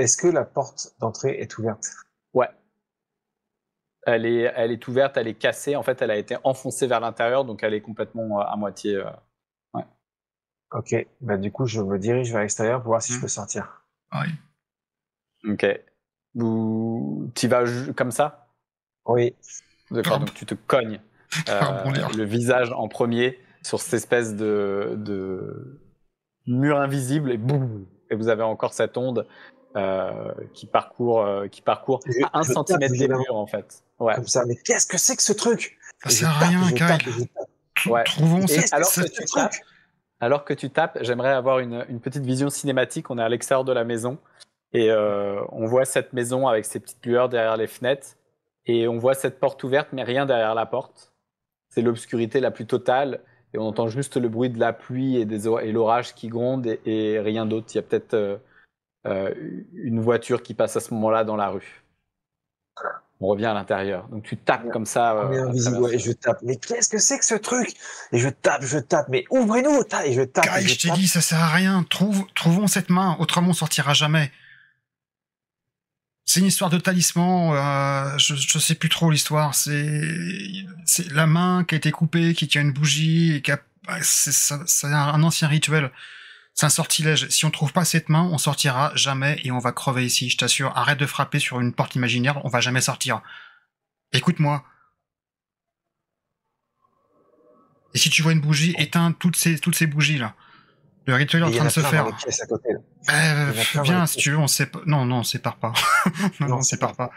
Est-ce que la porte d'entrée est ouverte? Ouais. Elle est ouverte, elle est cassée. En fait, elle a été enfoncée vers l'intérieur, donc elle est complètement à moitié. Ouais. Ok, bah du coup, je me dirige vers l'extérieur pour voir si je peux sortir. Ah oui. Ok. Tu vas comme ça? Oui. D'accord, donc tu te cognes rebondir. le visage en premier sur cette espèce de mur invisible et boum, et vous avez encore cette onde qui parcourt à 1 je tape centimètre des violemment. murs en fait. Ouais. Comme ça, mais qu'est-ce que c'est que ce truc? Ça Et je sert à tape, rien, je Kyle. tape, je tape. Ouais. Trouvons Et cette... alors Qu'est-ce que que c'est tu ce truc? tapes, j'aimerais avoir une petite vision cinématique. On est à l'extérieur de la maison et on voit cette maison avec ses petites lueurs derrière les fenêtres et on voit cette porte ouverte mais rien derrière la porte. C'est l'obscurité la plus totale et on entend juste le bruit de la pluie et l'orage qui gronde et rien d'autre. Il y a peut-être une voiture qui passe à ce moment-là dans la rue. On revient à l'intérieur. Donc tu tapes comme ça. On est invisible, ouais, et je tape. Mais qu'est-ce que c'est que ce truc? Et je tape. Mais ouvrez-nous! Et je tape. Kyle, je t'ai dit, ça sert à rien. Trouvons cette main, autrement on sortira jamais. C'est une histoire de talisman. Je sais plus trop l'histoire. C'est la main qui a été coupée, qui tient une bougie et c'est un ancien rituel. C'est un sortilège. Si on trouve pas cette main, on sortira jamais et on va crever ici. Je t'assure. Arrête de frapper sur une porte imaginaire. On va jamais sortir. Écoute-moi. Et si tu vois une bougie, éteins toutes ces bougies là. Le rituel est en train de se faire. Dans les pièces à côté, là. Viens si tu veux, on sépare. Non, on sépare pas. non, on sépare pas.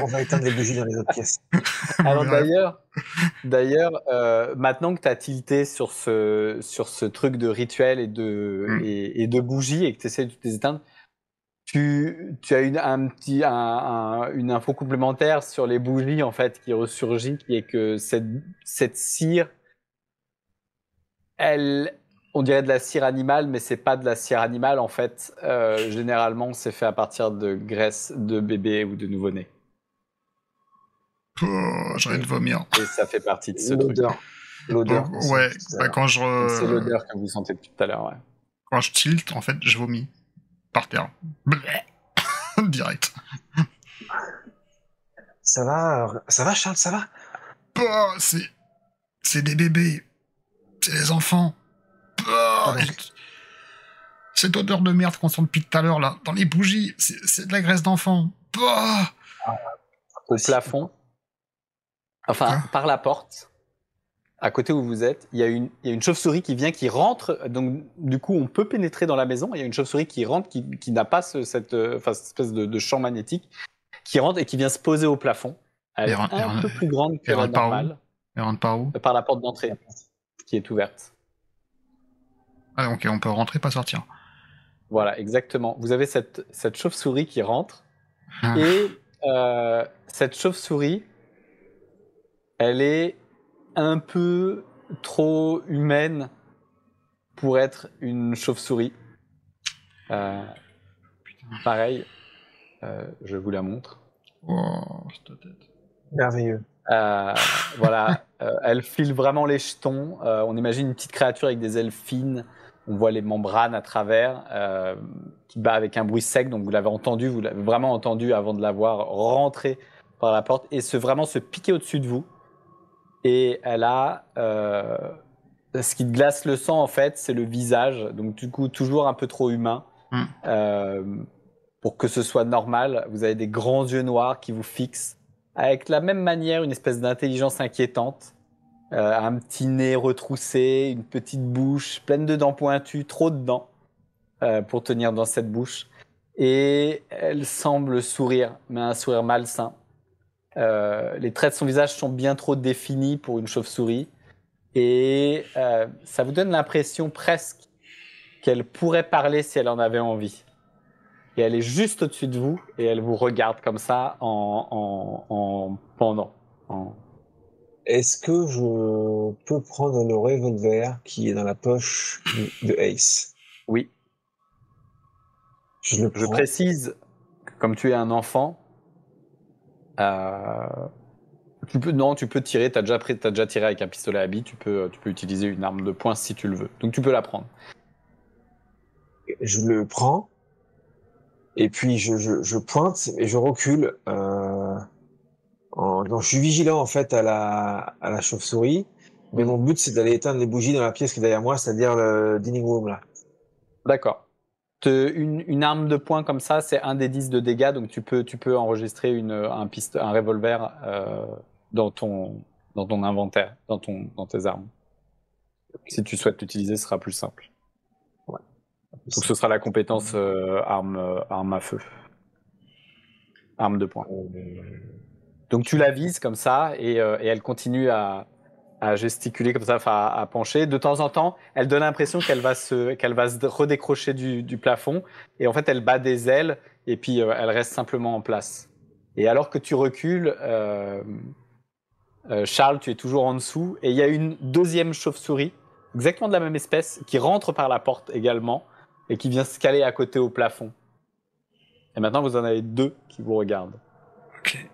On va éteindre les bougies dans les autres pièces. Alors d'ailleurs, maintenant que tu as tilté sur ce truc de rituel et de bougies et que tu essaies de les éteindre, tu as une info complémentaire sur les bougies en fait qui ressurgit, qui est que cette cire, on dirait de la cire animale, mais c'est pas de la cire animale en fait. Généralement, c'est fait à partir de graisse de bébé ou de nouveau-né. J'ai envie de vomir. Et ça fait partie de ce truc. L'odeur. Ouais, quand c'est l'odeur que vous sentez depuis tout à l'heure, ouais. Quand je tilte, en fait, je vomis. Par terre. Direct. Ça va, Charles, ça va? C'est des bébés. C'est des enfants. Cette odeur de merde qu'on sent depuis tout à l'heure, là, dans les bougies, c'est de la graisse d'enfant. Au plafond, enfin, par la porte, à côté où vous êtes, il y a une chauve-souris qui rentre. Donc, du coup, on peut pénétrer dans la maison. Il y a une chauve-souris qui rentre, qui n'a pas cette espèce de champ magnétique, qui rentre et qui vient se poser au plafond. Elle est un peu plus grande que la normale. Elle rentre par où? Par la porte d'entrée, qui est ouverte. Ah, ok, on peut rentrer, pas sortir. Voilà, exactement. Vous avez cette chauve-souris qui rentre. Et cette chauve-souris, elle est un peu trop humaine pour être une chauve-souris. Pareil, je vous la montre. Oh, cette tête. Merveilleux. Voilà, elle file vraiment les jetons. On imagine une petite créature avec des ailes fines. On voit les membranes à travers, qui bat avec un bruit sec. Donc vous l'avez vraiment entendu avant de la voir rentrer par la porte et vraiment se piquer au-dessus de vous. Et elle a ce qui glace le sang en fait, c'est le visage. Donc du coup toujours un peu trop humain. Pour que ce soit normal, vous avez des grands yeux noirs qui vous fixent, avec la même manière une espèce d'intelligence inquiétante, un petit nez retroussé, une petite bouche pleine de dents pointues, trop de dents pour tenir dans cette bouche. Et elle semble sourire, mais un sourire malsain. Les traits de son visage sont bien trop définis pour une chauve-souris. Et ça vous donne l'impression presque qu'elle pourrait parler si elle en avait envie. Et elle est juste au-dessus de vous et elle vous regarde comme ça en pendant. Est-ce que je peux prendre le revolver qui est dans la poche de Ace? Oui. Je précise que comme tu es un enfant, tu peux tirer. T'as déjà tiré avec un pistolet à billes. Tu peux utiliser une arme de poing si tu le veux. Donc tu peux la prendre. Je le prends. Et puis je pointe et je recule. Donc je suis vigilant en fait à la chauve-souris, mais mon but c'est d'aller éteindre les bougies dans la pièce qui est derrière moi, c'est-à-dire le dining room là. D'accord. Une arme de poing comme ça, c'est 1 des 10 de dégâts, donc tu peux enregistrer un revolver dans ton inventaire, dans tes armes. Si tu souhaites l'utiliser, ce sera plus simple. Ouais. Donc ce sera la compétence arme à feu. Arme de poing. Donc tu la vises comme ça et elle continue à gesticuler comme ça, enfin à pencher. De temps en temps, elle donne l'impression qu'elle va se redécrocher du plafond et en fait elle bat des ailes et puis elle reste simplement en place. Et alors que tu recules, Charles, tu es toujours en dessous et il y a une deuxième chauve-souris, exactement de la même espèce, qui rentre par la porte également et qui vient se caler à côté au plafond. Et maintenant vous en avez 2 qui vous regardent. Ok.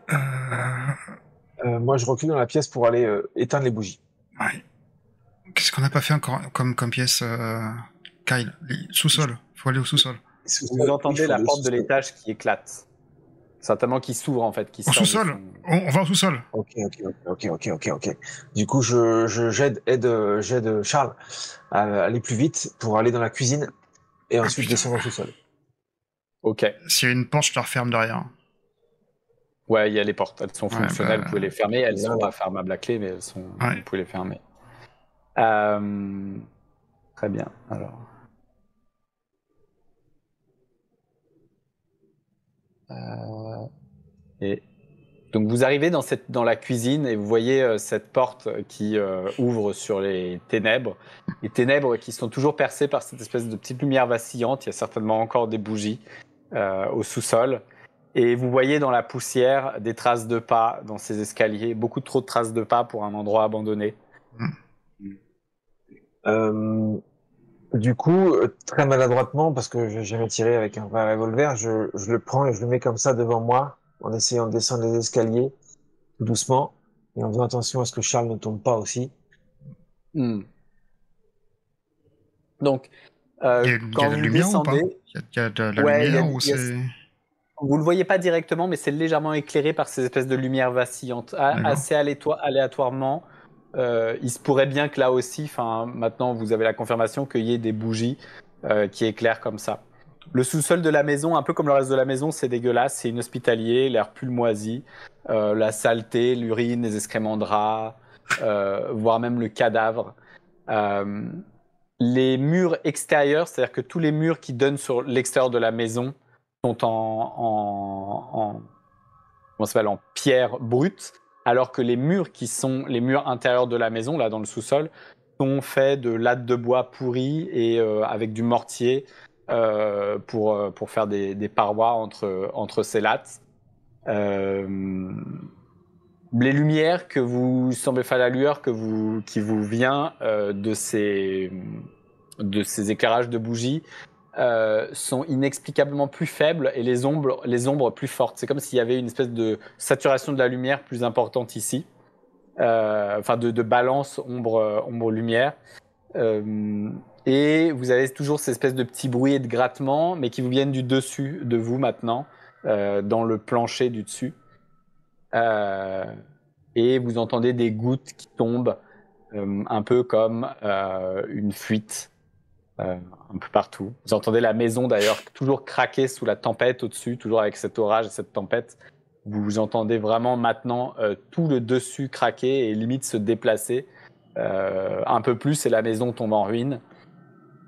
Moi je recule dans la pièce pour aller éteindre les bougies. Ouais. Qu'est-ce qu'on n'a pas fait encore comme pièce, Kyle? Sous-sol. Faut aller au sous-sol. Vous entendez la porte de l'étage qui éclate. Certainement qui s'ouvre en fait. Qui Au sous-sol. On va au sous-sol. Ok. Du coup, j'aide Charles à aller plus vite pour aller dans la cuisine et ensuite descendre au sous-sol. Ok. S'il y a une porte, je la referme derrière. Ouais, il y a les portes. Elles sont fonctionnelles. Vous pouvez les fermer. Elles sont pas fermables à clé, mais elles sont. Ouais. Vous pouvez les fermer. Très bien. Alors. Et donc vous arrivez dans la cuisine et vous voyez cette porte qui ouvre sur les ténèbres qui sont toujours percées par cette espèce de petite lumière vacillante. Il y a certainement encore des bougies au sous-sol. Et vous voyez dans la poussière des traces de pas dans ces escaliers, beaucoup trop de traces de pas pour un endroit abandonné. Du coup, très maladroitement, parce que j'ai jamais tiré avec un vrai revolver, je le prends et je le mets comme ça devant moi, en essayant de descendre les escaliers, tout doucement, et en faisant attention à ce que Charles ne tombe pas aussi. Donc, Il y a quand de la vous lumière descendez, ou pas? Il y a de la lumière ou c'est... Vous le voyez pas directement, mais c'est légèrement éclairé par ces espèces de lumière vacillantes, assez aléatoirement. Il se pourrait bien que là aussi, maintenant vous avez la confirmation qu'il y ait des bougies qui éclairent comme ça. Le sous-sol de la maison, un peu comme le reste de la maison, c'est dégueulasse, c'est inhospitalier, l'air pulmoisi, la saleté, l'urine, les excréments de rats, voire même le cadavre. Les murs extérieurs, c'est-à-dire que tous les murs qui donnent sur l'extérieur de la maison sont en pierre brute, alors que les murs qui sont les murs intérieurs de la maison, là dans le sous-sol, sont faits de lattes de bois pourries et avec du mortier pour faire des parois entre ces lattes. Les lumières que vous semblez faire, la lueur qui vous vient de ces éclairages de bougies sont inexplicablement plus faibles et les ombres plus fortes. C'est comme s'il y avait une espèce de saturation de la lumière plus importante ici, de balance ombre-lumière. Et vous avez toujours ces espèces de petits bruits et de grattements, mais qui vous viennent du dessus de vous maintenant, dans le plancher du dessus. Et vous entendez des gouttes qui tombent, un peu comme une fuite. Un peu partout. Vous entendez la maison d'ailleurs toujours craquer sous la tempête au-dessus, toujours avec cet orage et cette tempête. Vous entendez vraiment maintenant tout le dessus craquer et limite se déplacer un peu plus et la maison tombe en ruine.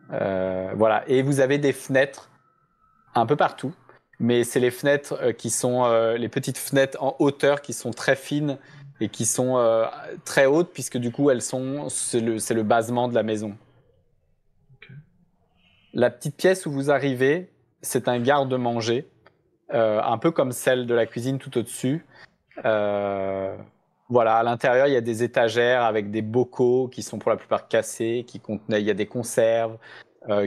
Voilà. Et vous avez des fenêtres un peu partout, mais c'est les fenêtres qui sont les petites fenêtres en hauteur qui sont très fines et qui sont très hautes puisque du coup c'est le basement de la maison. La petite pièce où vous arrivez, c'est un garde-manger, un peu comme celle de la cuisine tout au-dessus. Voilà, à l'intérieur, il y a des étagères avec des bocaux qui sont pour la plupart cassés, il y a des conserves,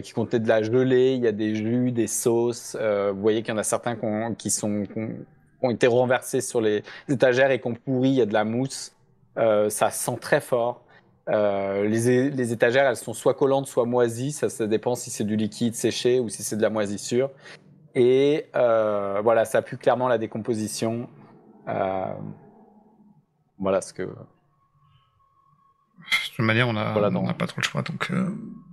qui contenaient de la gelée, il y a des jus, des sauces. Vous voyez qu'il y en a certains qui ont été renversés sur les étagères et qui ont pourri, il y a de la mousse. Ça sent très fort. Les étagères, elles sont soit collantes, soit moisies. Ça dépend si c'est du liquide séché ou si c'est de la moisissure. Et voilà, ça pue clairement la décomposition. Voilà ce que. De toute manière, on Voilà, n'a pas trop le choix. Donc,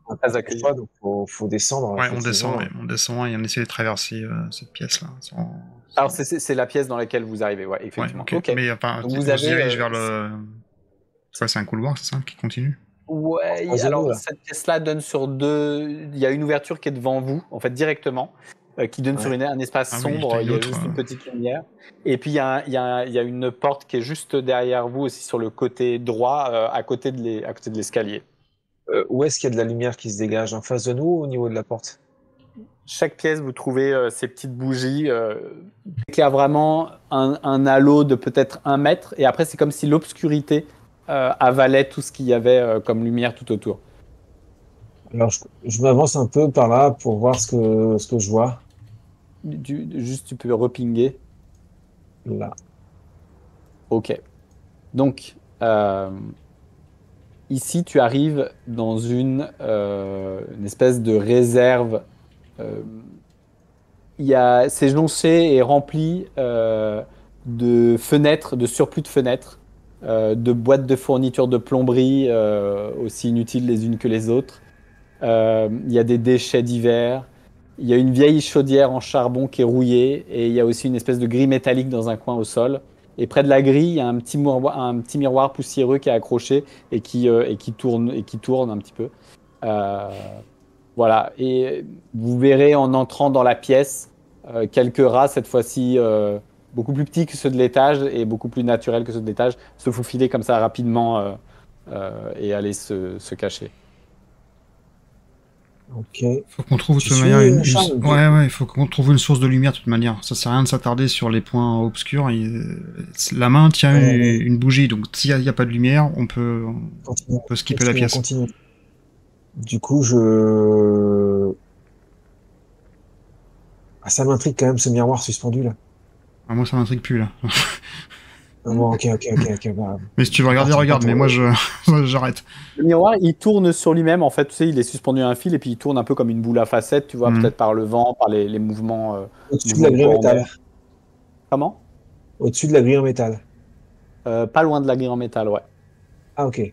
On n'a pas le choix, donc faut descendre. ouais, on effectivement. descend, on descend et on essaie de traverser cette pièce-là. Alors, c'est la pièce dans laquelle vous arrivez, ouais, effectivement. Ouais, ok. Mais enfin, Donc, on vous se avez, dirige vers le. C'est un couloir, c'est ça, qui continue? Ouais, Troisième alors mot, là. cette pièce-là donne sur deux. Il y a une ouverture qui est devant vous, en fait, directement, qui donne Ouais. sur un espace Ah oui, sombre. t'as une Il y a autre, juste une petite lumière. Et puis, il y a une porte qui est juste derrière vous, aussi sur le côté droit, à côté de l'escalier. Où est-ce qu'il y a de la lumière qui se dégage? En face de nous ou au niveau de la porte? Chaque pièce, vous trouvez ces petites bougies qui éclairent vraiment un halo de peut-être 1 mètre. Et après, c'est comme si l'obscurité avalait tout ce qu'il y avait comme lumière tout autour. Alors, je m'avance un peu par là pour voir ce que je vois. Juste, tu peux repinguer. Là. Ok. Donc, ici, tu arrives dans une espèce de réserve. C'est jonché et rempli de fenêtres, de surplus de fenêtres, de boîtes de fourniture de plomberie, aussi inutiles les unes que les autres. Il y a des déchets divers. Il y a une vieille chaudière en charbon qui est rouillée et il y a aussi une espèce de grille métallique dans un coin au sol. Et près de la grille, il y a un petit miroir poussiéreux qui est accroché et qui tourne un petit peu. Voilà. Et vous verrez en entrant dans la pièce quelques rats, cette fois-ci beaucoup plus petits que ceux de l'étage et beaucoup plus naturels que ceux de l'étage, se faufiler comme ça rapidement et aller se cacher. Ok. Faut qu'on trouve de Je toute suis manière Charles, ouais, il faut qu'on trouve une source de lumière de toute manière. Ça sert à rien de s'attarder sur les points obscurs. La main tient une bougie, donc s'il n'y a pas de lumière, on peut skipper la pièce. Continue. Du coup, ça m'intrigue quand même ce miroir suspendu là. Ah, moi, ça m'intrigue plus là. Bon, ok. Bah, Mais si tu veux regarder, regarde. Mais moi, j'arrête. Le miroir, il tourne sur lui-même. En fait, tu sais, il est suspendu à un fil et puis il tourne un peu comme une boule à facettes, tu vois, peut-être par le vent, par les mouvements. au-dessus de la grille en métal. Comment? Au-dessus de la grille en métal. Pas loin de la grille en métal, ouais. Ah, ok.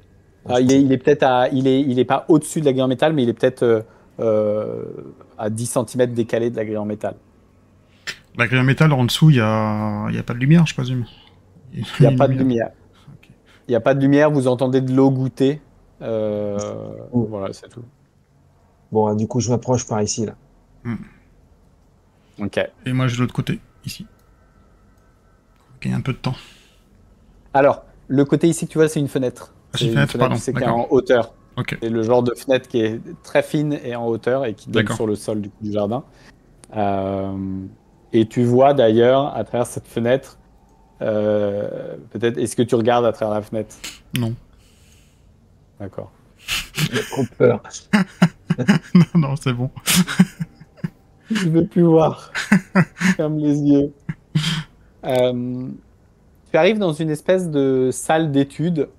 Il est peut-être il est pas au-dessus de la grille en métal, mais il est peut-être à 10 cm décalé de la grille en métal. La grille en métal, en dessous, il y a pas de lumière, je présume. Il n'y a pas de lumière. Okay. Il n'y a pas de lumière, vous entendez de l'eau goutter. Voilà, c'est tout. Bon, du coup, je m'approche par ici, là. Ok. Et moi, je vais de l'autre côté, ici. Il y a un peu de temps. Alors, le côté ici que tu vois, c'est une fenêtre. C'est une fenêtre, pardon. C'est qui est en hauteur. Okay. C'est le genre de fenêtre qui est très fine et en hauteur et qui donne sur le sol du jardin. Et tu vois d'ailleurs, à travers cette fenêtre, peut-être, est-ce que tu regardes à travers la fenêtre? Non. D'accord. J'ai trop peur. non, c'est bon. Je ne veux plus voir. Ferme les yeux. Tu arrives dans une espèce de salle d'études.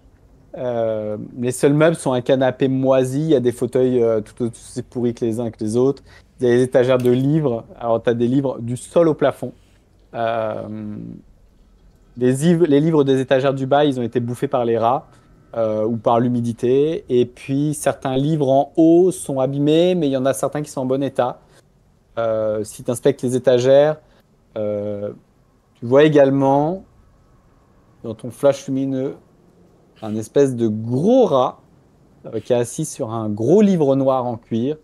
Les seuls meubles sont un canapé moisi. Il y a des fauteuils tout aussi pourris que les uns que les autres. Il y a des étagères de livres. Alors, tu as des livres du sol au plafond. Les livres des étagères du bas, ils ont été bouffés par les rats ou par l'humidité. Et puis, certains livres en haut sont abîmés, mais il y en a certains qui sont en bon état. Si tu inspectes les étagères, tu vois également, dans ton flash lumineux, un espèce de gros rat qui est assis sur un gros livre noir en cuir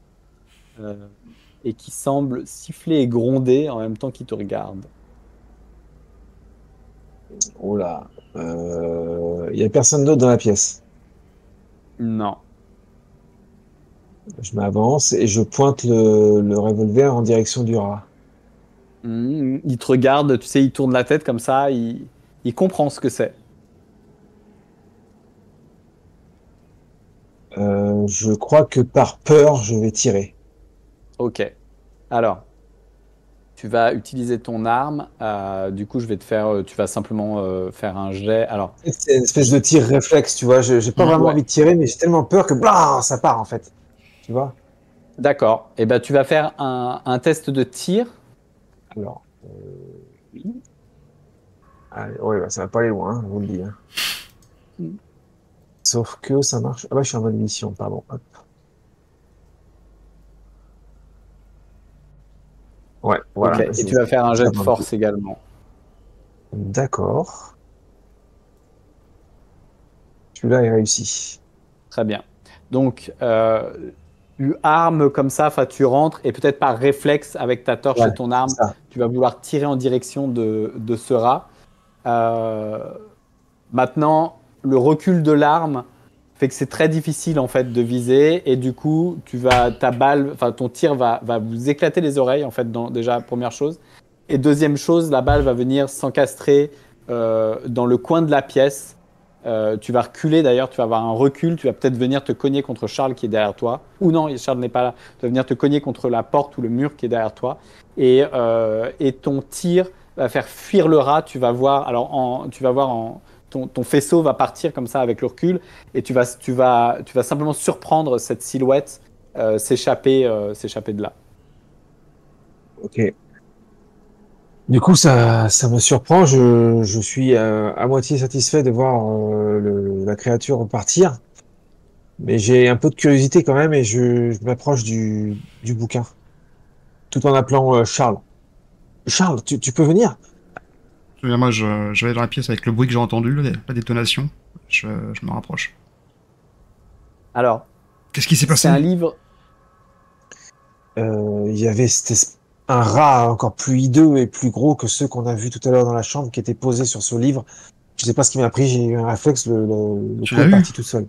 et qui semble siffler et gronder en même temps qu'il te regarde. Oh là. Il n'y a personne d'autre dans la pièce. Non. Je m'avance et je pointe le revolver en direction du rat. Il te regarde, tu sais, il tourne la tête comme ça, il comprend ce que c'est. Je crois que par peur, je vais tirer. Ok. Alors, tu vas utiliser ton arme. Du coup, tu vas simplement faire un jet. Alors, c'est une espèce de tir réflexe, tu vois. J'ai pas vraiment envie de tirer, mais j'ai tellement peur que ça part en fait. Tu vois. D'accord. Et ben, tu vas faire un test de tir. Alors, oui. Ouais, bah, ça va pas aller loin, hein, je vous le dis. Hein. Sauf que ça marche. Ah bah, je suis en mode mission, pardon. Hop. Ouais, Ok, voilà. et tu vas faire un jet de ça force également. D'accord. Celui-là est réussi. Très bien. Donc, tu armes comme ça, tu rentres, et peut-être par réflexe, avec ta torche Ouais, et ton arme, c'est ça. tu vas vouloir tirer en direction de ce rat. Euh, Maintenant, le recul de l'arme fait que c'est très difficile en fait de viser, et du coup, ta balle, enfin ton tir va vous éclater les oreilles en fait. Déjà, première chose. Et deuxième chose, la balle va venir s'encastrer dans le coin de la pièce. Tu vas reculer d'ailleurs, tu vas avoir un recul, tu vas peut-être venir te cogner contre Charles qui est derrière toi. Ou non, Charles n'est pas là. Tu vas venir te cogner contre la porte ou le mur qui est derrière toi. Et ton tir va faire fuir le rat. Tu vas voir, ton faisceau va partir comme ça avec le recul, et tu vas simplement surprendre cette silhouette s'échapper de là. Ok. Du coup, ça me surprend. Je suis à moitié satisfait de voir la créature repartir, mais j'ai un peu de curiosité quand même et je m'approche du bouquin, tout en appelant Charles. Charles, tu peux venir? Moi, je vais dans la pièce avec le bruit que j'ai entendu, la détonation. Je me rapproche. Alors, Qu'est-ce qui s'est c'est passé? un livre. Il y avait un rat encore plus hideux et plus gros que ceux qu'on a vus tout à l'heure dans la chambre qui était posé sur ce livre. Je sais pas ce qui m'a pris, j'ai eu un réflexe, le Tu coup l'as est eu? parti tout seul.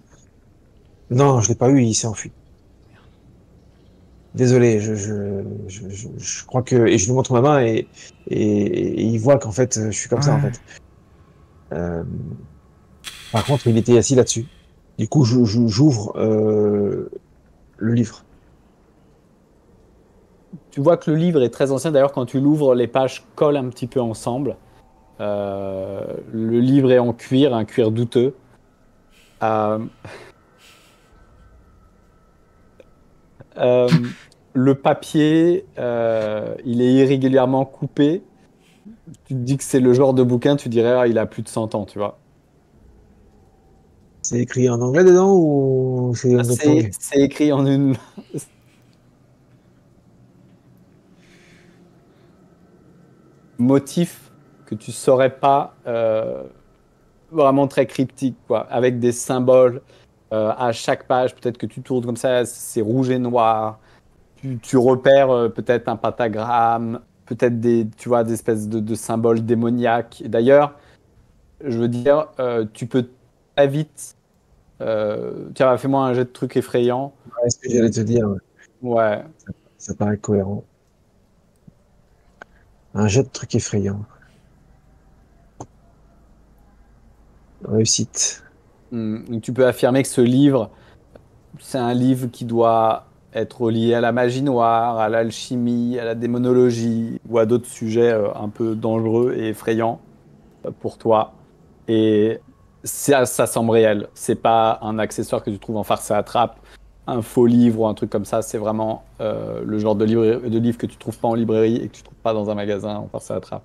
Non, je l'ai pas eu, il s'est enfui. Désolé, je crois que et je lui montre ma main et il voit qu'en fait je suis comme ça en Ouais. fait. Euh, Par contre, il était assis là-dessus. Du coup, j'ouvre le livre. Tu vois que le livre est très ancien. D'ailleurs, quand tu l'ouvres, les pages collent un petit peu ensemble. Le livre est en cuir, un cuir douteux. Euh, euh, le papier, il est irrégulièrement coupé. Tu te dis que c'est le genre de bouquin, tu dirais, ah, il a plus de 100 ans, tu vois. C'est écrit en anglais dedans ou c'est une autre langue? C'est écrit en une motif que tu saurais pas, vraiment très cryptique, quoi, avec des symboles à chaque page. Peut-être que tu tournes comme ça, c'est rouge et noir. Tu repères peut-être un pentagramme, peut-être tu vois, des espèces de symboles démoniaques. Et d'ailleurs, je veux dire, tu peux très vite. Tiens, fais-moi un jet de truc effrayant. Ouais, ce que j'allais te dire, ouais. Ouais. Ça paraît cohérent. Un jet de truc effrayant. Réussite. Donc, tu peux affirmer que ce livre, c'est un livre qui doit être lié à la magie noire, à l'alchimie, à la démonologie ou à d'autres sujets un peu dangereux et effrayants pour toi. Et ça semble réel. C'est pas un accessoire que tu trouves en farce à attrape, un faux livre ou un truc comme ça. C'est vraiment le genre de livre que tu trouves pas en librairie et que tu trouves pas dans un magasin en farce à attrape.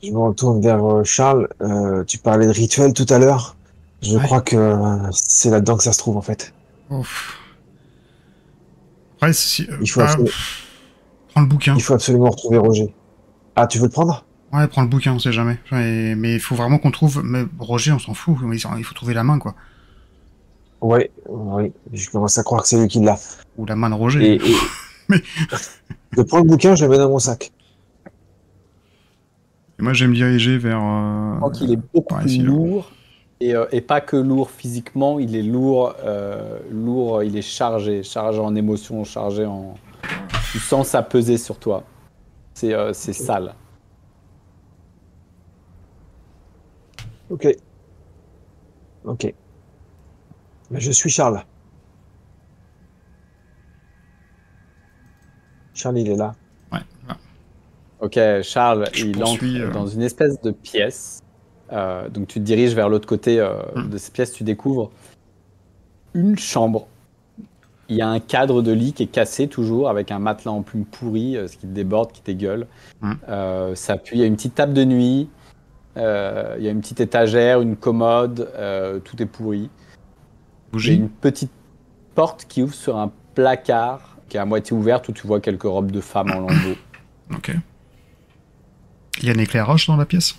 Je me retourne vers Charles. Tu parlais de rituel tout à l'heure. Je Ouais. crois que c'est là-dedans que ça se trouve en fait. Ouf. Après, Il faut absolument, prends le bouquin. il faut absolument retrouver Roger. Ah, tu veux le prendre? Ouais, prends le bouquin, on sait jamais. Mais il faut vraiment qu'on trouve. Mais Roger, on s'en fout. Mais il faut trouver la main, quoi. Ouais, oui. Je commence à croire que c'est lui qui l'a. Ou la main de Roger. Et Mais je prends le bouquin, je le mets dans mon sac. moi, je vais me diriger vers. Je crois qu'il est beaucoup par plus ici, là. lourd. Et pas que lourd physiquement, il est lourd, il est chargé en émotions, chargé en. Tu sens ça peser sur toi. C'est sale. Ok, ok. Mais je suis Charles. Charles, il est là. Ouais, voilà. Ok, Charles, Je il entre poursuis, dans une espèce de pièce. Donc tu te diriges vers l'autre côté de cette pièce, tu découvres une chambre. Il y a un cadre de lit qui est cassé toujours, avec un matelas en plume pourri, ce qui te déborde, qui t'égueule. Ça appuie. Il y a une petite table de nuit, il y a une petite étagère, une commode, tout est pourri. Il y a une petite porte qui ouvre sur un placard qui est à moitié ouverte où tu vois quelques robes de femmes en lambeaux. Ok. Il y a un éclairage dans la pièce?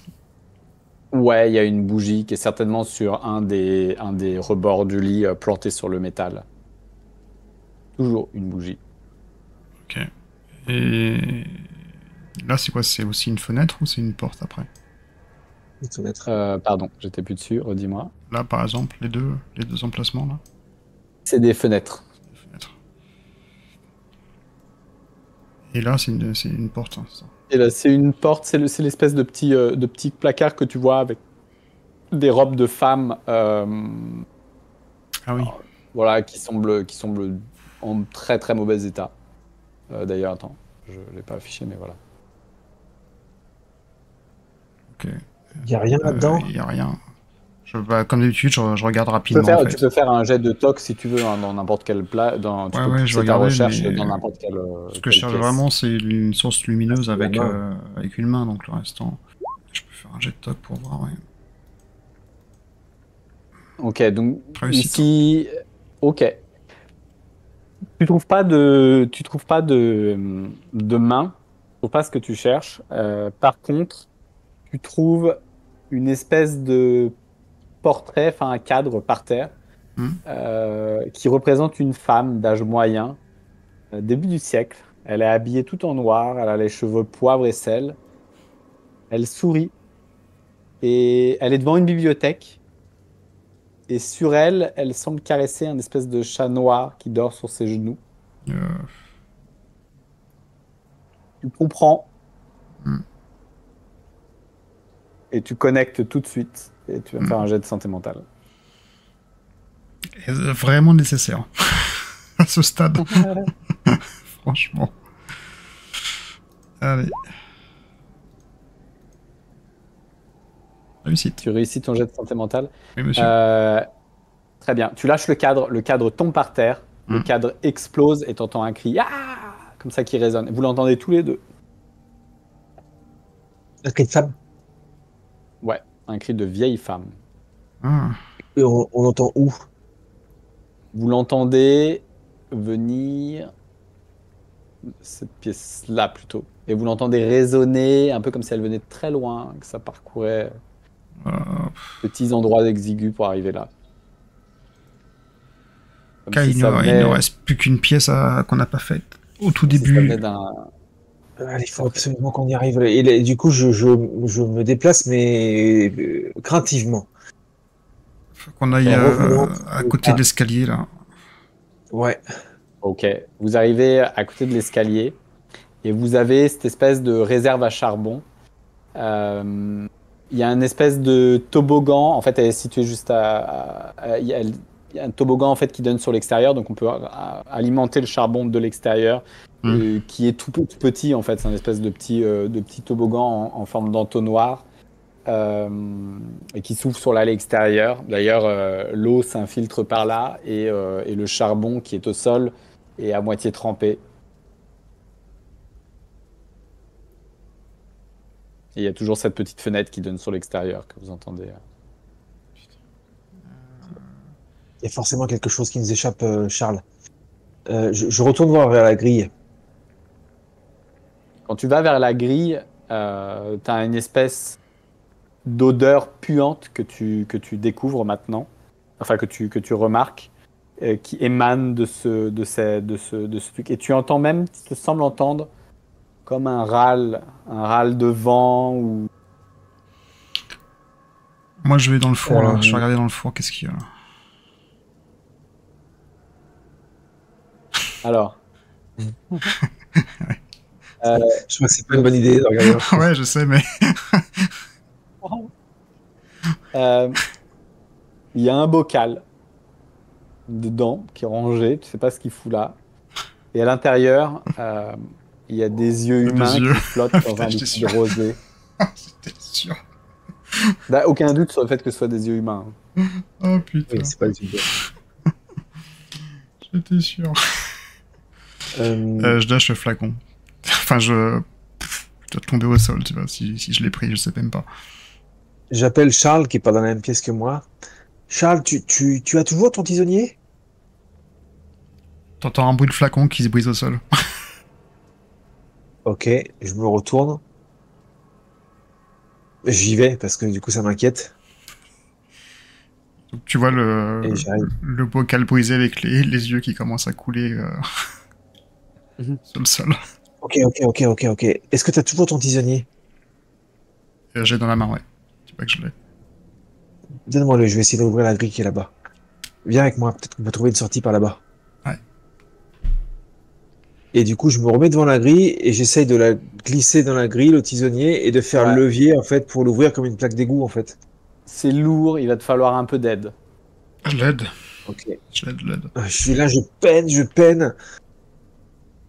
Ouais, il y a une bougie qui est certainement sur un des rebords du lit planté sur le métal. Toujours une bougie. Ok. Et là, c'est quoi? C'est aussi une fenêtre ou c'est une porte après? Une fenêtre. Pardon, j'étais plus dessus, redis-moi. Là, par exemple, les deux emplacements là. C'est des fenêtres. Des fenêtres. Et là, c'est une porte. Hein, ça. Et là, c'est une porte, c'est l'espèce de petit placard que tu vois avec des robes de femmes. Ah oui. Voilà, qui semblent en très très mauvais état. D'ailleurs, attends, je l'ai pas affiché, mais voilà. Ok. Il n'y a rien là-dedans? Il n'y a rien. Comme d'habitude, je regarde rapidement. Tu peux faire un jet de toc si tu veux, hein, dans n'importe quel plat. Tu peux pousser ta recherche dans n'importe quel. Ce que je cherche vraiment, c'est une source lumineuse avec une main, donc le restant. Je peux faire un jet de toc pour voir. Ouais. Ok, donc Réussite. ici, ok. Tu trouves pas de main, tu trouves pas ce que tu cherches. Par contre, tu trouves une espèce de portrait, enfin un cadre par terre, qui représente une femme d'âge moyen, début du siècle. Elle est habillée tout en noir, elle a les cheveux poivre et sel. Elle sourit et elle est devant une bibliothèque. Et sur elle, elle semble caresser un espèce de chat noir qui dort sur ses genoux. Tu comprends. Et tu connectes tout de suite. Et tu vas me faire un jet de santé mentale. Vraiment nécessaire. À ce stade. Franchement. Allez. Réussite. Tu réussis ton jet de santé mentale. Oui, monsieur. Très bien. Tu lâches le cadre tombe par terre, le cadre explose et t'entends un cri comme ça qui résonne. Vous l'entendez tous les deux. Un cri de femme? Ouais, un cri de vieille femme. Et on entend où? Vous l'entendez venir cette pièce-là plutôt. Et vous l'entendez résonner un peu comme si elle venait de très loin, que ça parcourait petits endroits exigus pour arriver là. Il ne reste plus qu'une pièce qu'on n'a pas faite au tout début. Il faut absolument qu'on y arrive. Et du coup, je me déplace, mais craintivement. Faut qu'on aille à côté de l'escalier, là. Ouais. Ok. Vous arrivez à côté de l'escalier et vous avez cette espèce de réserve à charbon. Il y a une espèce de toboggan. En fait, elle est située juste il y a un toboggan en fait qui donne sur l'extérieur, donc on peut alimenter le charbon de l'extérieur, qui est tout petit en fait. C'est un espèce de petit toboggan en forme d'entonnoir et qui s'ouvre sur l'allée extérieure. D'ailleurs, l'eau s'infiltre par là et le charbon qui est au sol est à moitié trempé. Et il y a toujours cette petite fenêtre qui donne sur l'extérieur que vous entendez. Il y a forcément quelque chose qui nous échappe, Charles. Je retourne voir vers la grille. Quand tu vas vers la grille, tu as une espèce d'odeur puante que tu découvres maintenant, enfin que tu remarques, qui émane de ce truc. Et tu entends même, tu te sembles entendre comme un râle de vent ou... Moi, je vais dans le four, là. Je vais regarder dans le four, qu'est-ce qu'il y a là. Alors. Je crois que c'est pas une bonne idée de regarder. Ouais, je sais, mais. Il y a un bocal dedans qui est rangé, tu sais pas ce qu'il fout là. Et à l'intérieur, il y a des yeux humains qui flottent dans un liquide rosé. C'était sûr. Aucun doute sur le fait que ce soit des yeux humains. Oh putain. Oui, c'est pas des yeux. J'étais sûr. Euh, Je lâche le flacon. Enfin, je dois tomber au sol, tu vois, si je l'ai pris, je sais même pas. J'appelle Charles, qui est pas dans la même pièce que moi. Charles, tu as toujours ton tisonnier? T'entends un bruit de flacon qui se brise au sol. Ok, je me retourne. J'y vais, parce que du coup, ça m'inquiète. Donc, tu vois Et j'arrive. le bocal brisé avec les yeux qui commencent à couler sur le sol. Ok. Est-ce que tu as toujours ton tisonnier? J'ai dans la main, ouais. Tu vois que je l'ai. Donne-moi-le, je vais essayer d'ouvrir la grille qui est là-bas. Viens avec moi, peut-être qu'on peut trouver une sortie par là-bas. Ouais. Et du coup, je me remets devant la grille et j'essaye de la glisser dans la grille, le tisonnier, et de faire Ouais. levier, en fait, pour l'ouvrir comme une plaque d'égout, en fait. C'est lourd, il va te falloir un peu d'aide. Je l'aide. Ok. Je l'aide. Je suis là, je peine.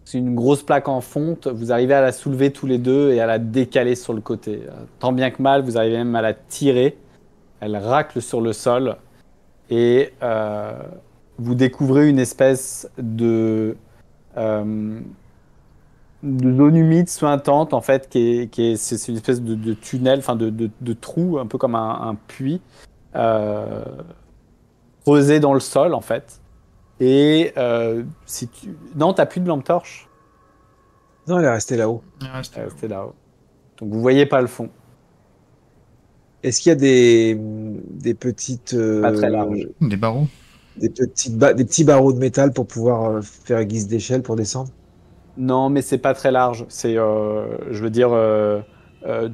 C'est une grosse plaque en fonte, vous arrivez à la soulever tous les deux et à la décaler sur le côté. Tant bien que mal, vous arrivez même à la tirer. Elle racle sur le sol et vous découvrez une espèce euh, de zone humide suintante en fait, c'est une espèce de tunnel, enfin de trou, un peu comme un puits euh, creusé dans le sol en fait. Et non, t'as plus de lampe torche. Non, elle est restée là-haut. Il reste. C'était là-haut. Donc vous voyez pas le fond. Est-ce qu'il y a des petites, Pas très large. Des barreaux. des petits barreaux de métal pour pouvoir faire guise d'échelle pour descendre? Non, mais c'est pas très large. Je veux dire,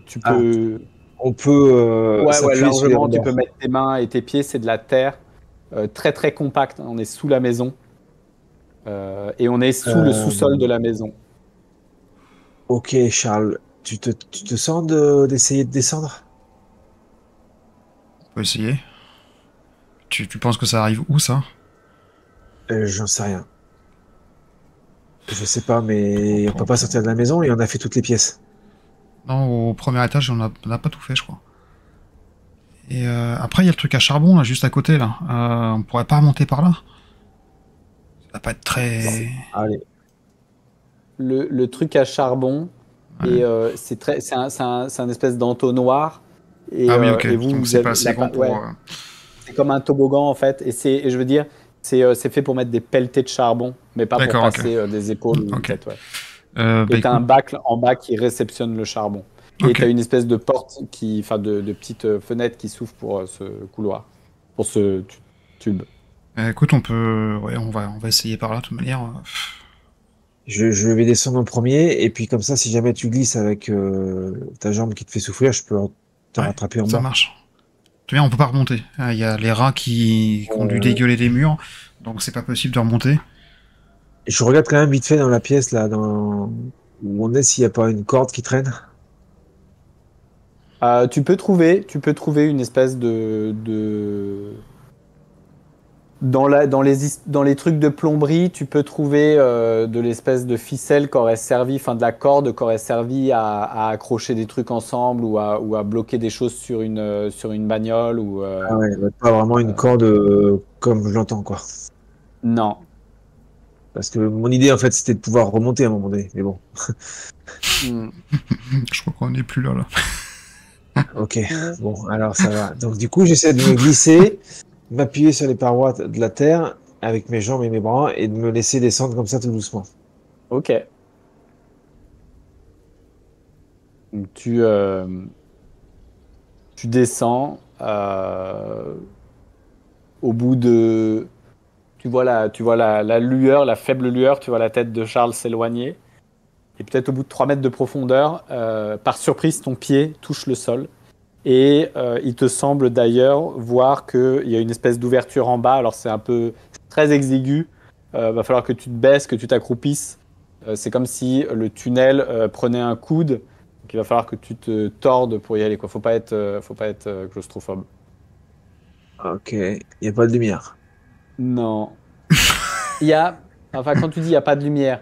tu Ah, peux. on peut Ouais, s'appuyer sur les largement, tu peux remords. mettre tes mains et tes pieds. C'est de la terre très très compacte. On est sous la maison et on est sous le sous-sol de Euh, la maison. ok, Charles, tu te sens d'essayer de descendre? On peut essayer. Tu penses que ça arrive où, ça? J'en sais rien. Je sais pas, mais on peut pas sortir de la maison et on a fait toutes les pièces. Non, au premier étage, on a pas tout fait, je crois. Et après, il y a le truc à charbon, là, juste à côté, là. On pourrait pas remonter par là? Ça va pas être très... Allez. Le truc à charbon, Ouais. et c'est un espèce d'entonnoir. Ah oui, ok. Et vous, Donc vous c'est pas avez. assez grand pour... Ouais, c'est comme un toboggan en fait. Et je veux dire, c'est fait pour mettre des pelletés de charbon, mais pas pour D'accord, ok. passer des épaules ou une Ok. tête. Ouais. Bah Et tu as un écoute, bac en bas qui réceptionne le charbon. Et tu as ok. une espèce de porte, enfin de petite fenêtre qui s'ouvre pour ce couloir, pour ce tube. Écoute, on peut... Ouais, on va essayer par là, de toute manière. Je vais descendre en premier et puis comme ça, si jamais tu glisses avec ta jambe qui te fait souffrir, je peux te Ouais, rattraper en ça bas. marche. Tu vois, on peut pas remonter. Il y a les rats qui ont dû Euh, dégueuler des murs, donc c'est pas possible de remonter. je regarde quand même vite fait dans la pièce là, où on est, s'il n'y a pas une corde qui traîne. Tu peux trouver une espèce dans les trucs de plomberie, tu peux trouver de l'espèce de ficelle qui aurait servi, enfin de la corde qui aurait servi à accrocher des trucs ensemble ou à bloquer des choses sur une bagnole Ah ouais, ouais, pas vraiment une corde comme je l'entends quoi. non. Parce que mon idée en fait, c'était de pouvoir remonter à un moment donné. Mais bon, Hmm. Je crois qu'on n'est plus là, là. ok. Bon, alors ça va. Donc du coup, j'essaie de me glisser, m'appuyer sur les parois de la terre avec mes jambes et mes bras et de me laisser descendre comme ça tout doucement. Ok. Donc, tu descends au bout de. Tu vois la lueur, la faible lueur, tu vois la tête de Charles s'éloigner. Et peut-être au bout de 3 mètres de profondeur, par surprise, ton pied touche le sol. Et il te semble d'ailleurs voir qu'il y a une espèce d'ouverture en bas. Alors c'est un peu très exigu. Va falloir que tu te baisses, que tu t'accroupisses. C'est comme si le tunnel prenait un coude. Donc il va falloir que tu te tordes pour y aller, quoi. Faut pas être claustrophobe. Ok, il n'y a pas de lumière. Non. Il y a. Enfin, quand tu dis il n'y a pas de lumière,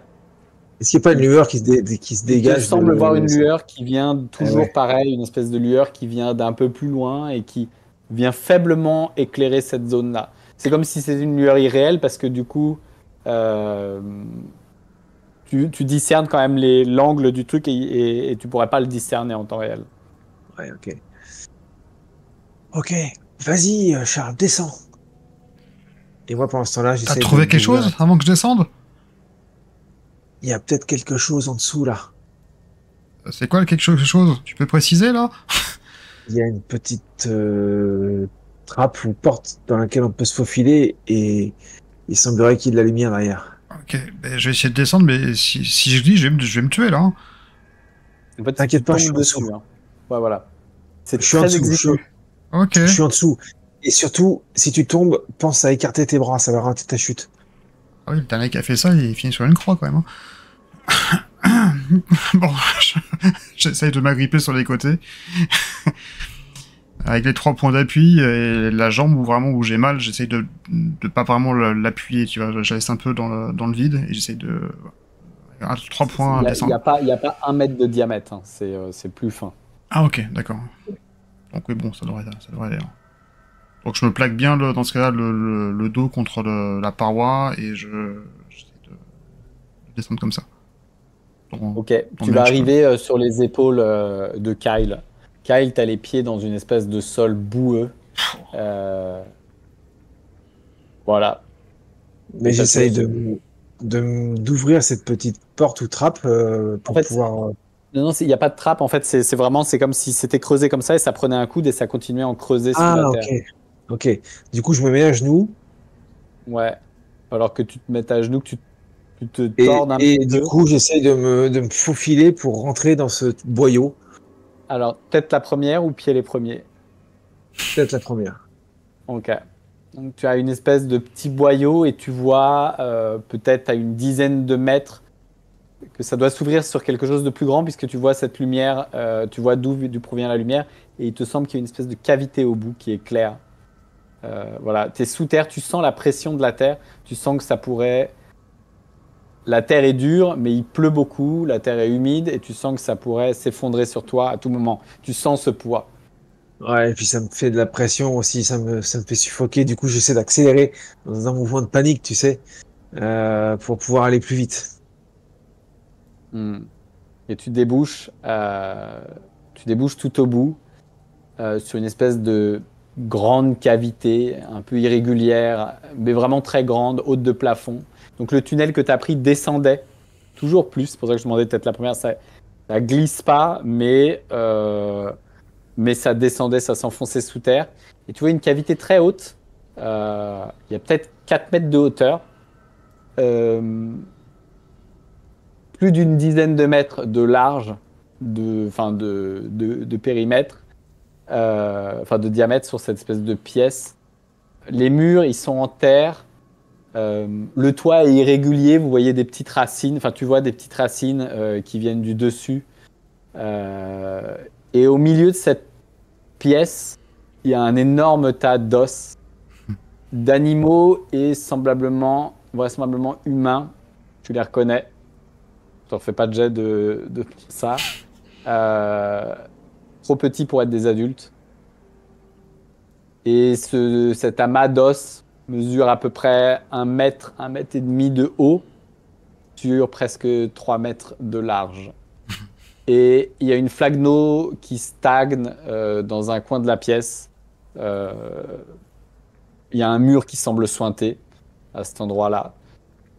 Est-ce qu'il n'y a pas une lueur qui se il te dégage semble voir de... une lueur qui vient Ah toujours ouais. pareil, une espèce de lueur qui vient d'un peu plus loin et qui vient faiblement éclairer cette zone-là. C'est comme si c'était une lueur irréelle parce que du coup, Euh, tu discernes quand même l'angle du truc et tu pourrais pas le discerner en temps réel. Ouais, ok. Ok, vas-y, Charles, descends. Et moi, pendant ce temps-là, T'as j'essaie trouvé quelque d'ouvrir chose avant que je descende? Il y a peut-être quelque chose en dessous, là. C'est quoi quelque chose? Tu peux préciser là? Il y a une petite trappe ou porte dans laquelle on peut se faufiler et il semblerait qu'il y ait de la lumière derrière. Ok, ben, je vais essayer de descendre, mais si je dis, je vais me tuer là, hein. En fait, si tu T'inquiète pas, je suis tombes en dessous. dessus, hein. Ouais, voilà. C'est Je suis en très dessous. exigu. Ok. Je suis en dessous. Et surtout, si tu tombes, pense à écarter tes bras, ça va ralentir ta chute. Ah oui, le dernier qui a fait ça, il finit sur une croix quand même, hein. Bon, j'essaye de m'agripper sur les côtés. Avec les 3 points d'appui et la jambe où j'ai mal, j'essaye de pas vraiment l'appuyer, tu vois. Je laisse un peu dans le vide et j'essaye de... 3 points à Il descendre. y a pas 1 mètre de diamètre, hein. C'est plus fin. Ah ok, d'accord. Donc oui, bon, ça devrait aller. Hein. Donc je me plaque bien dans ce cas-là le dos contre la paroi et j'essaie de descendre comme ça. Ok, tu vas arriver sur les épaules de Kyle. Kyle, t'as les pieds dans une espèce de sol boueux. Voilà. Mais Et t'as j'essaye toujours d'ouvrir cette petite porte ou trappe En pour fait, pouvoir. non, il n'y a pas de trappe. En fait, c'est vraiment, c'est comme si c'était creusé comme ça et ça prenait un coude et ça continuait en creuser sous la Ah, ok. terre. Ok. Du coup, je me mets à genoux Ouais. Alors que tu te mets à genoux, que tu te tordes un petit et du peu. coup, j'essaye de me faufiler pour rentrer dans ce boyau. Alors, tête la première ou pied les premiers. Peut-être la première. Ok. Donc, tu as une espèce de petit boyau et tu vois peut-être à une dizaine de mètres que ça doit s'ouvrir sur quelque chose de plus grand puisque tu vois cette lumière, tu vois d'où provient la lumière et il te semble qu'il y a une espèce de cavité au bout qui est claire. Voilà, tu es sous terre, tu sens la pression de la terre, tu sens que ça pourrait... La terre est dure, mais il pleut beaucoup, la terre est humide et tu sens que ça pourrait s'effondrer sur toi à tout moment. Tu sens ce poids. Ouais, et puis ça me fait de la pression aussi, ça me fait suffoquer. Du coup, j'essaie d'accélérer dans un mouvement de panique, tu sais, pour pouvoir aller plus vite. Hmm. Et tu débouches tout au bout sur une espèce de grande cavité, un peu irrégulière, mais vraiment très grande, haute de plafond. Donc le tunnel que tu as pris descendait toujours plus. C'est pour ça que je demandais peut-être la première. Ça glisse pas, mais ça descendait, ça s'enfonçait sous terre. Et tu vois une cavité très haute. Il y a peut-être 4 mètres de hauteur. Euh, Plus d'une dizaine de mètres de large, de périmètre, de diamètre sur cette espèce de pièce. Les murs, ils sont en terre. Le toit est irrégulier. Vous voyez des petites racines. Enfin, tu vois des petites racines qui viennent du dessus. Et au milieu de cette pièce, il y a un énorme tas d'os, d'animaux et vraisemblablement humains. Tu les reconnais. Tu n'en fais pas de jet de ça. Trop petits pour être des adultes. Et cet amas d'os mesure à peu près 1 mètre et demi de haut sur presque 3 mètres de large. Et il y a une flaque d'eau qui stagne dans un coin de la pièce. Euh, Il y a un mur qui semble suinter à cet endroit-là.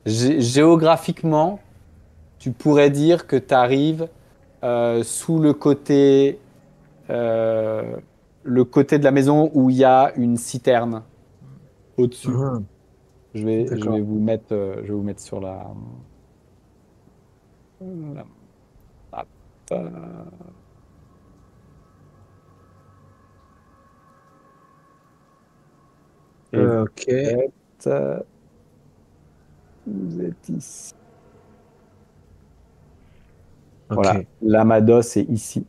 Géographiquement, tu pourrais dire que tu arrives sous le côté de la maison où il y a une citerne au-dessus. Ah, Je vais d'accord. vous mettre sur la map. Et Ok, euh, vous êtes ici. Voilà, ok, l'Amados est ici.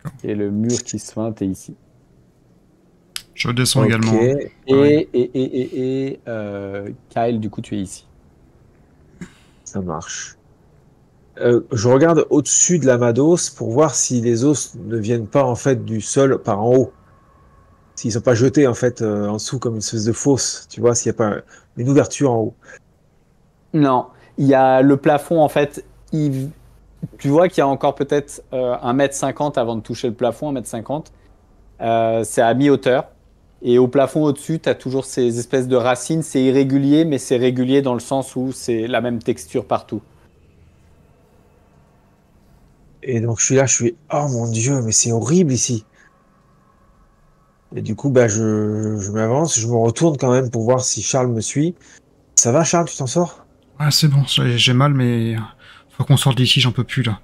D'accord. Et le mur qui suinte est ici. Je descends ok, également, hein. Pareil. Kyle, du coup, tu es ici. ça marche. Je regarde au-dessus de la Mados pour voir si les os ne viennent pas en fait du sol par en haut. S'ils sont pas jetés en fait en dessous comme une espèce de fosse, tu vois, s'il n'y a pas une ouverture en haut. Non, il y a le plafond, en fait, tu vois qu'il y a encore peut-être 1,50 m avant de toucher le plafond, 1,50 m. C'est à mi-hauteur. Et au plafond au-dessus, tu as toujours ces espèces de racines. C'est irrégulier, mais c'est régulier dans le sens où c'est la même texture partout. Et donc je suis là, je suis, oh mon Dieu, mais c'est horrible ici. Et du coup, bah, je m'avance, je me retourne quand même pour voir si Charles me suit. Ça va, Charles, tu t'en sors? Ouais, c'est bon, j'ai mal, mais faut qu'on sorte d'ici, j'en peux plus là.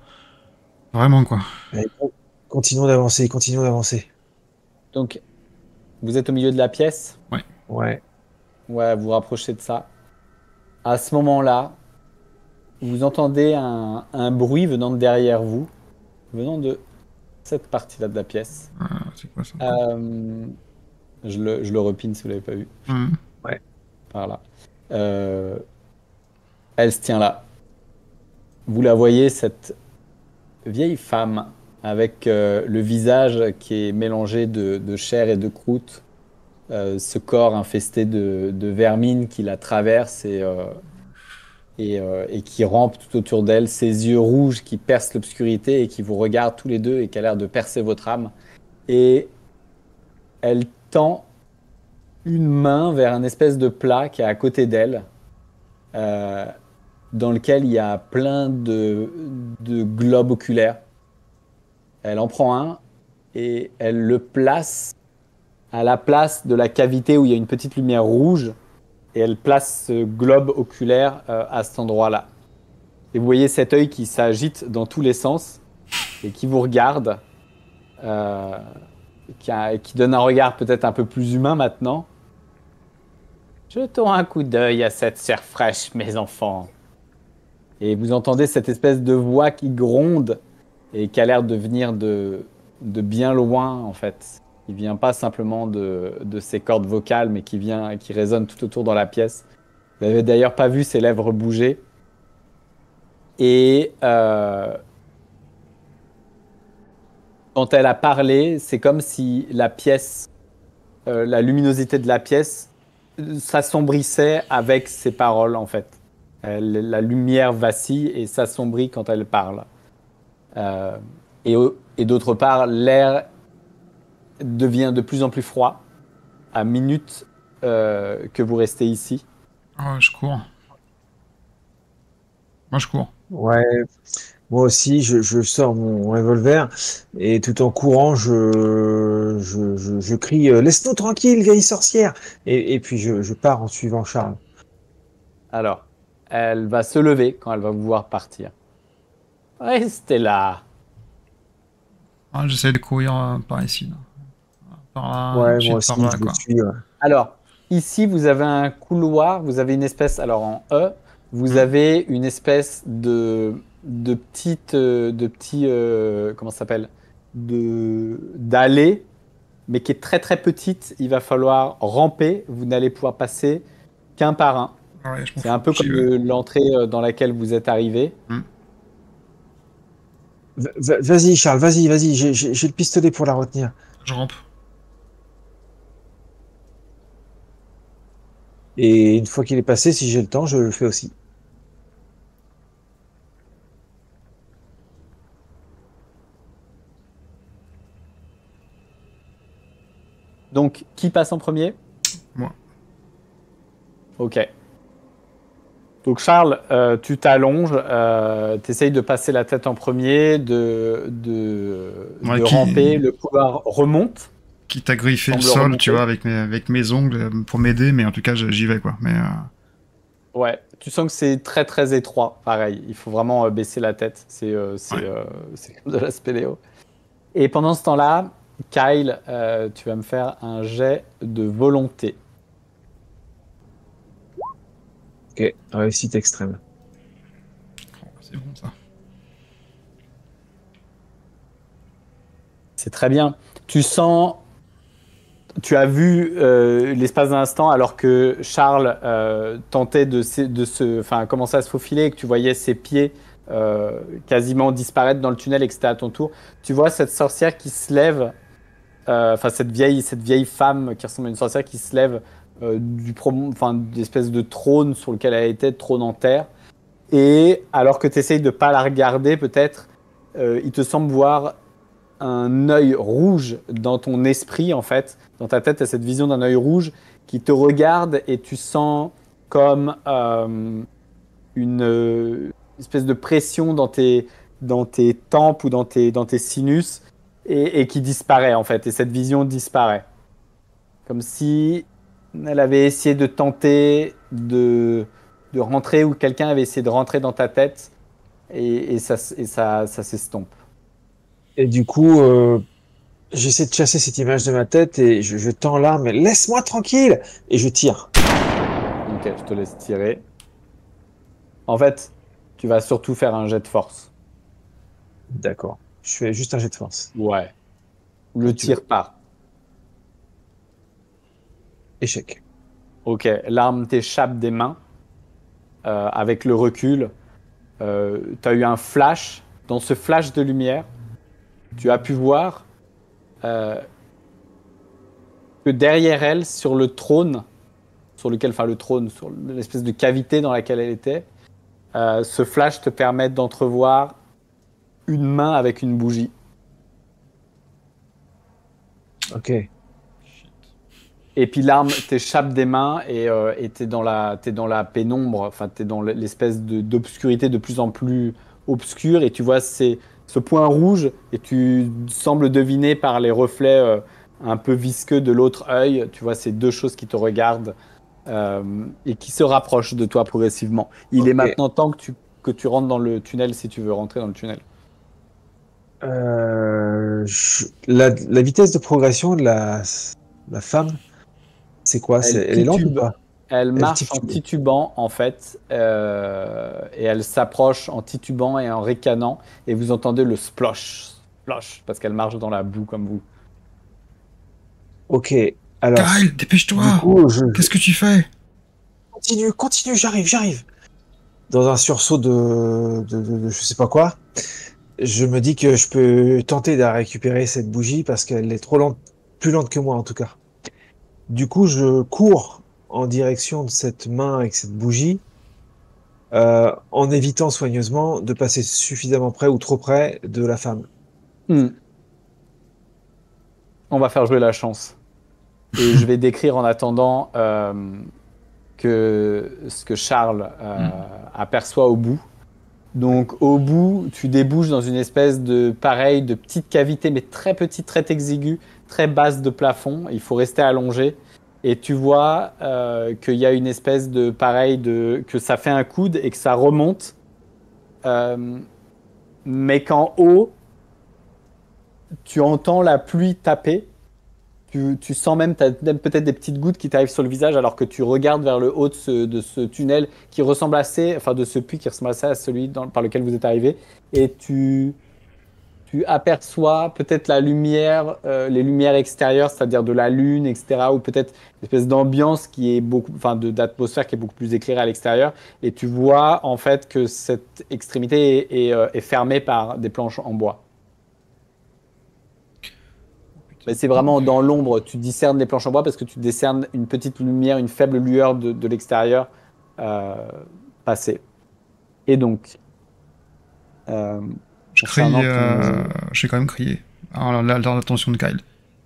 Vraiment quoi. Allez, continuons d'avancer, continuons d'avancer. Donc, vous êtes au milieu de la pièce. Ouais. Ouais. Ouais, vous vous rapprochez de ça. À ce moment-là, vous entendez un bruit venant de derrière vous, venant de cette partie-là de la pièce. C'est quoi ça? Je le repine si vous l'avez pas vu. Ouais. Par là. Elle se tient là. Vous la voyez, cette vieille femme avec le visage qui est mélangé de chair et de croûte, ce corps infesté de vermine qui la traverse et qui rampe tout autour d'elle, ses yeux rouges qui percent l'obscurité et qui vous regardent tous les deux et qui a l'air de percer votre âme. Et elle tend une main vers un espèce de plat qui est à côté d'elle, dans lequel il y a plein de globes oculaires. Elle en prend un et elle le place à la place de la cavité où il y a une petite lumière rouge et elle place ce globe oculaire à cet endroit-là. Et vous voyez cet œil qui s'agite dans tous les sens et qui vous regarde, qui donne un regard peut-être un peu plus humain maintenant. Jetons un coup d'œil à cette chair fraîche, mes enfants. Et vous entendez cette espèce de voix qui gronde et qui a l'air de venir de bien loin, en fait. Qui vient pas simplement de ses cordes vocales, mais qui résonne tout autour dans la pièce. Vous n'avez d'ailleurs pas vu ses lèvres bouger. Et quand elle a parlé, c'est comme si la pièce, la luminosité de la pièce s'assombrissait avec ses paroles, en fait. La lumière vacille et s'assombrit quand elle parle. Et d'autre part, l'air devient de plus en plus froid à minute que vous restez ici. Ah, je cours. Moi, je cours. Ouais. Moi aussi, je sors mon revolver et tout en courant, je crie laisse-nous tranquille, vieille sorcière! Et puis je pars en suivant Charles. Alors, elle va se lever quand elle va vous voir partir. Restez là. Ah, j'essaie de courir par ici. Là. Par là, Ouais, moi ensuite aussi, par là, je le quoi. suis. Ouais. Alors, ici, vous avez un couloir, vous avez une espèce, alors en E, vous avez une espèce de petite, comment ça s'appelle, d'allée, mais qui est très très petite. Il va falloir ramper, vous n'allez pouvoir passer qu'un par un. Ouais, je m'en C'est un fous, peu j'y comme vais. l'entrée dans laquelle vous êtes arrivé. Vas-y, Charles, vas-y, j'ai le pistolet pour la retenir. Je rampe. Et une fois qu'il est passé, si j'ai le temps, je le fais aussi. Donc, qui passe en premier? Moi. Ok. Donc Charles, tu t'allonges, tu essayes de passer la tête en premier, Ouais, de ramper, le couloir remonte. Quitte à griffer le Semble sol, remonter. tu vois, avec mes ongles pour m'aider, mais en tout cas, j'y vais, quoi. Mais Ouais, tu sens que c'est très très étroit, pareil. Il faut vraiment baisser la tête, c'est comme de la spéléo. Et pendant ce temps-là, Kyle, tu vas me faire un jet de volonté. Ok, réussite extrême. c'est bon, ça. C'est très bien. Tu sens, tu as vu l'espace d'un instant, alors que Charles tentait enfin, commençait à se faufiler et que tu voyais ses pieds quasiment disparaître dans le tunnel et que c'était à ton tour. Tu vois cette sorcière qui se lève, enfin cette vieille femme qui ressemble à une sorcière qui se lève d'espèce de trône sur lequel elle était, de trône en terre. Et alors que tu essayes de pas la regarder, peut-être, il te semble voir un œil rouge dans ton esprit, en fait. Dans ta tête, tu as cette vision d'un œil rouge qui te regarde et tu sens comme une espèce de pression dans tes tempes ou dans tes sinus et qui disparaît, en fait. Et cette vision disparaît. Comme si elle avait essayé de tenter de rentrer ou quelqu'un avait essayé de rentrer dans ta tête et ça s'estompe. Et du coup, j'essaie de chasser cette image de ma tête et je tends l'arme, mais laisse-moi tranquille! Et je tire. Ok, je te laisse tirer. En fait, tu vas surtout faire un jet de force. D'accord. Je fais juste un jet de force. Ouais. Le Comme tu tir veux. part. Échec. Ok, l'arme t'échappe des mains. Avec le recul, tu as eu un flash. Dans ce flash de lumière, tu as pu voir que derrière elle, sur le trône, sur l'espèce de cavité dans laquelle elle était, ce flash te permet d'entrevoir une main avec une bougie. Ok. Et puis l'arme t'échappe des mains et t'es dans la pénombre, enfin t'es dans l'espèce d'obscurité de plus en plus obscure et tu vois ce point rouge et tu sembles deviner par les reflets un peu visqueux de l'autre œil, tu vois ces deux choses qui te regardent et qui se rapprochent de toi progressivement. Il est Ok. maintenant temps que tu rentres dans le tunnel si tu veux rentrer dans le tunnel. La vitesse de progression de la femme, c'est quoi? Elle Elle est lente ou titube. pas? Elle Elle marche en titube. titubant, en fait, et elle s'approche en titubant et en ricanant, et vous entendez le splosh, splosh, parce qu'elle marche dans la boue comme vous. Ok. Alors, Kyle, du dépêche-toi! coup, Qu'est-ce que tu fais? continue, j'arrive. Dans un sursaut de je sais pas quoi, je me dis que je peux tenter de récupérer cette bougie parce qu'elle est trop lente, plus lente que moi en tout cas. Du coup, je cours en direction de cette main avec cette bougie, en évitant soigneusement de passer suffisamment près ou trop près de la femme. Hmm. On va faire jouer la chance. Et je vais décrire en attendant ce que Charles aperçoit au bout. Donc au bout, tu débouches dans une espèce de petite cavité, mais très petite, très exiguë, très basse de plafond. Il faut rester allongé. Et tu vois qu'il y a une espèce que ça fait un coude et que ça remonte. Euh, mais qu'en haut, tu entends la pluie taper. Tu sens même, t'as même peut-être des petites gouttes qui t'arrivent sur le visage alors que tu regardes vers le haut de ce tunnel qui ressemble assez, enfin de ce puits qui ressemble assez à celui par lequel vous êtes arrivé. Et tu aperçois peut-être la lumière, les lumières extérieures, c'est-à-dire de la lune, etc. Ou peut-être une espèce d'ambiance qui est beaucoup, enfin d'atmosphère qui est beaucoup plus éclairée à l'extérieur. Et tu vois en fait que cette extrémité est fermée par des planches en bois. Mais c'est vraiment dans l'ombre, tu discernes les planches en bois parce que tu discernes une petite lumière, une faible lueur de l'extérieur euh, passer. Et donc, euh, Je crie, concernant ton... j'ai quand même crié. Alors là, dans l'attention de Kyle.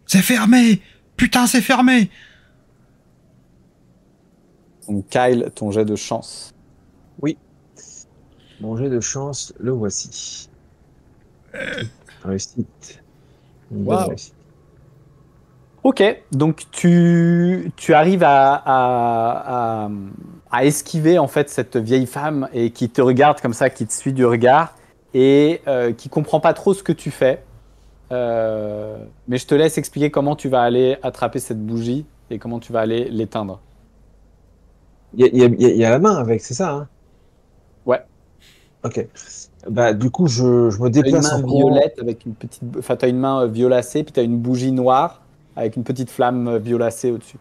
C'est fermé! Putain, c'est fermé! Donc, Kyle, ton jet de chance. Oui, mon jet de chance, le voici. Réussite. Une bonne Waouh. réussite. Ok, donc tu arrives à esquiver en fait cette vieille femme et qui te regarde comme ça, qui te suit du regard et qui comprend pas trop ce que tu fais. Mais je te laisse expliquer comment tu vas aller attraper cette bougie et comment tu vas aller l'éteindre. Il y a la main avec, c'est ça, hein? Ouais. Ok. Bah, du coup, je me T'as une déplace en main courant. violette avec une petite, enfin t'as une main violacée puis t'as une bougie noire avec une petite flamme violacée au-dessus.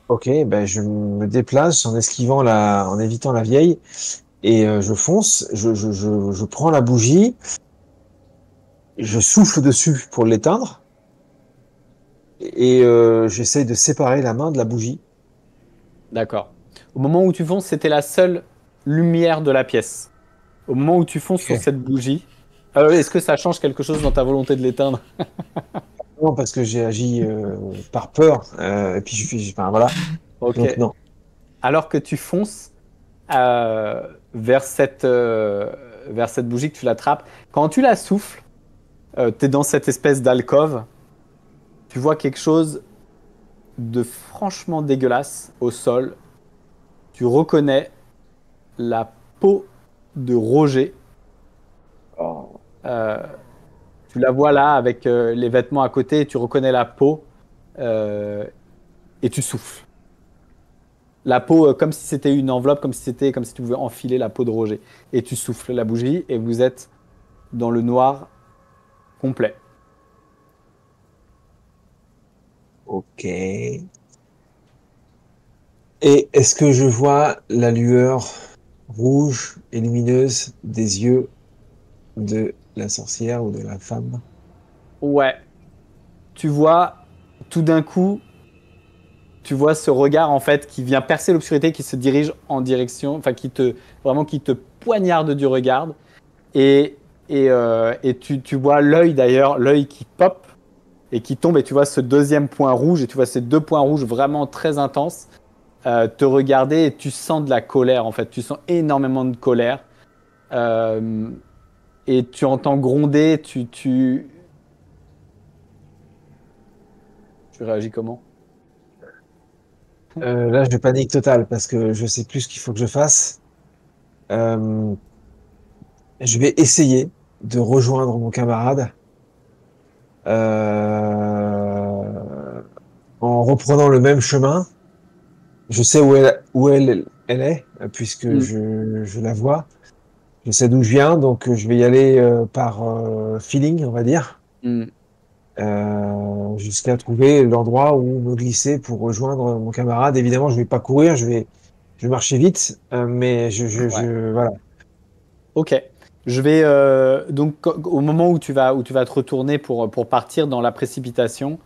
Ok, ben je me déplace en esquivant en évitant la vieille et je fonce. Je prends la bougie, je souffle dessus pour l'éteindre et j'essaye de séparer la main de la bougie. D'accord. Au moment où tu fonces, c'était la seule lumière de la pièce. Au moment où tu fonces sur Ok. cette bougie, est-ce que ça change quelque chose dans ta volonté de l'éteindre? Non, parce que j'ai agi par peur, et puis enfin voilà. Ok. Donc non. Alors que tu fonces euh, vers vers cette bougie que tu l'attrapes, quand tu la souffles, tu es dans cette espèce d'alcôve, tu vois quelque chose de franchement dégueulasse au sol. Tu reconnais la peau de Roger. Oh. Euh, Tu la vois là avec les vêtements à côté, et tu reconnais la peau euh, et tu souffles. La peau comme si c'était une enveloppe, comme si tu pouvais enfiler la peau de Roger. Et tu souffles la bougie et vous êtes dans le noir complet. Ok. Et est-ce que je vois la lueur rouge et lumineuse des yeux de la sorcière ou de la femme? Ouais, tu vois tout d'un coup, tu vois ce regard en fait qui vient percer l'obscurité, qui se dirige en direction, enfin qui te poignarde du regard. Et, et tu vois l'œil d'ailleurs, l'œil qui pop et qui tombe, et tu vois ce deuxième point rouge, et tu vois ces deux points rouges vraiment très intenses te regarder, et tu sens de la colère en fait, tu sens énormément de colère. Euh, et tu entends gronder, tu réagis comment? Là, je panique totale parce que je sais plus ce qu'il faut que je fasse. Euh, je vais essayer de rejoindre mon camarade euh, en reprenant le même chemin. Je sais elle est, puisque Hmm, je la vois. Je sais d'où je viens, donc je vais y aller par feeling, on va dire, hmm. jusqu'à trouver l'endroit où me glisser pour rejoindre mon camarade. Évidemment, je vais pas courir, je vais marcher vite, mais Ouais. voilà. Ok. Je vais donc au moment où tu vas te retourner pour partir dans la précipitation,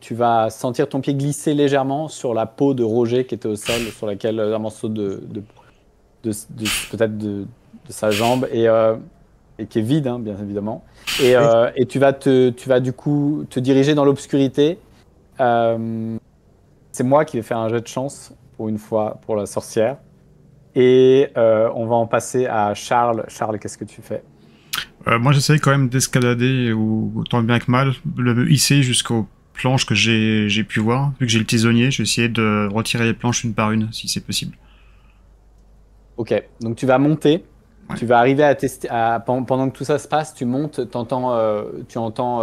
tu vas sentir ton pied glisser légèrement sur la peau de Roger qui était au sol, sur laquelle un morceau peut-être de sa jambe et qui est vide, hein, bien évidemment. Oui. Et tu vas du coup te diriger dans l'obscurité. Euh, c'est moi qui vais faire un jet de chance pour une fois pour la sorcière. Et on va en passer à Charles. Charles, qu'est-ce que tu fais? Moi, j'essaye quand même d'escalader, ou tant bien que mal, le hisser jusqu'aux planches que j'ai pu voir. Vu que j'ai le tisonnier, je vais essayer de retirer les planches une par une, si c'est possible. Ok, donc tu vas monter. Ouais. Tu vas arriver à tester. Pendant que tout ça se passe, tu montes, tu entends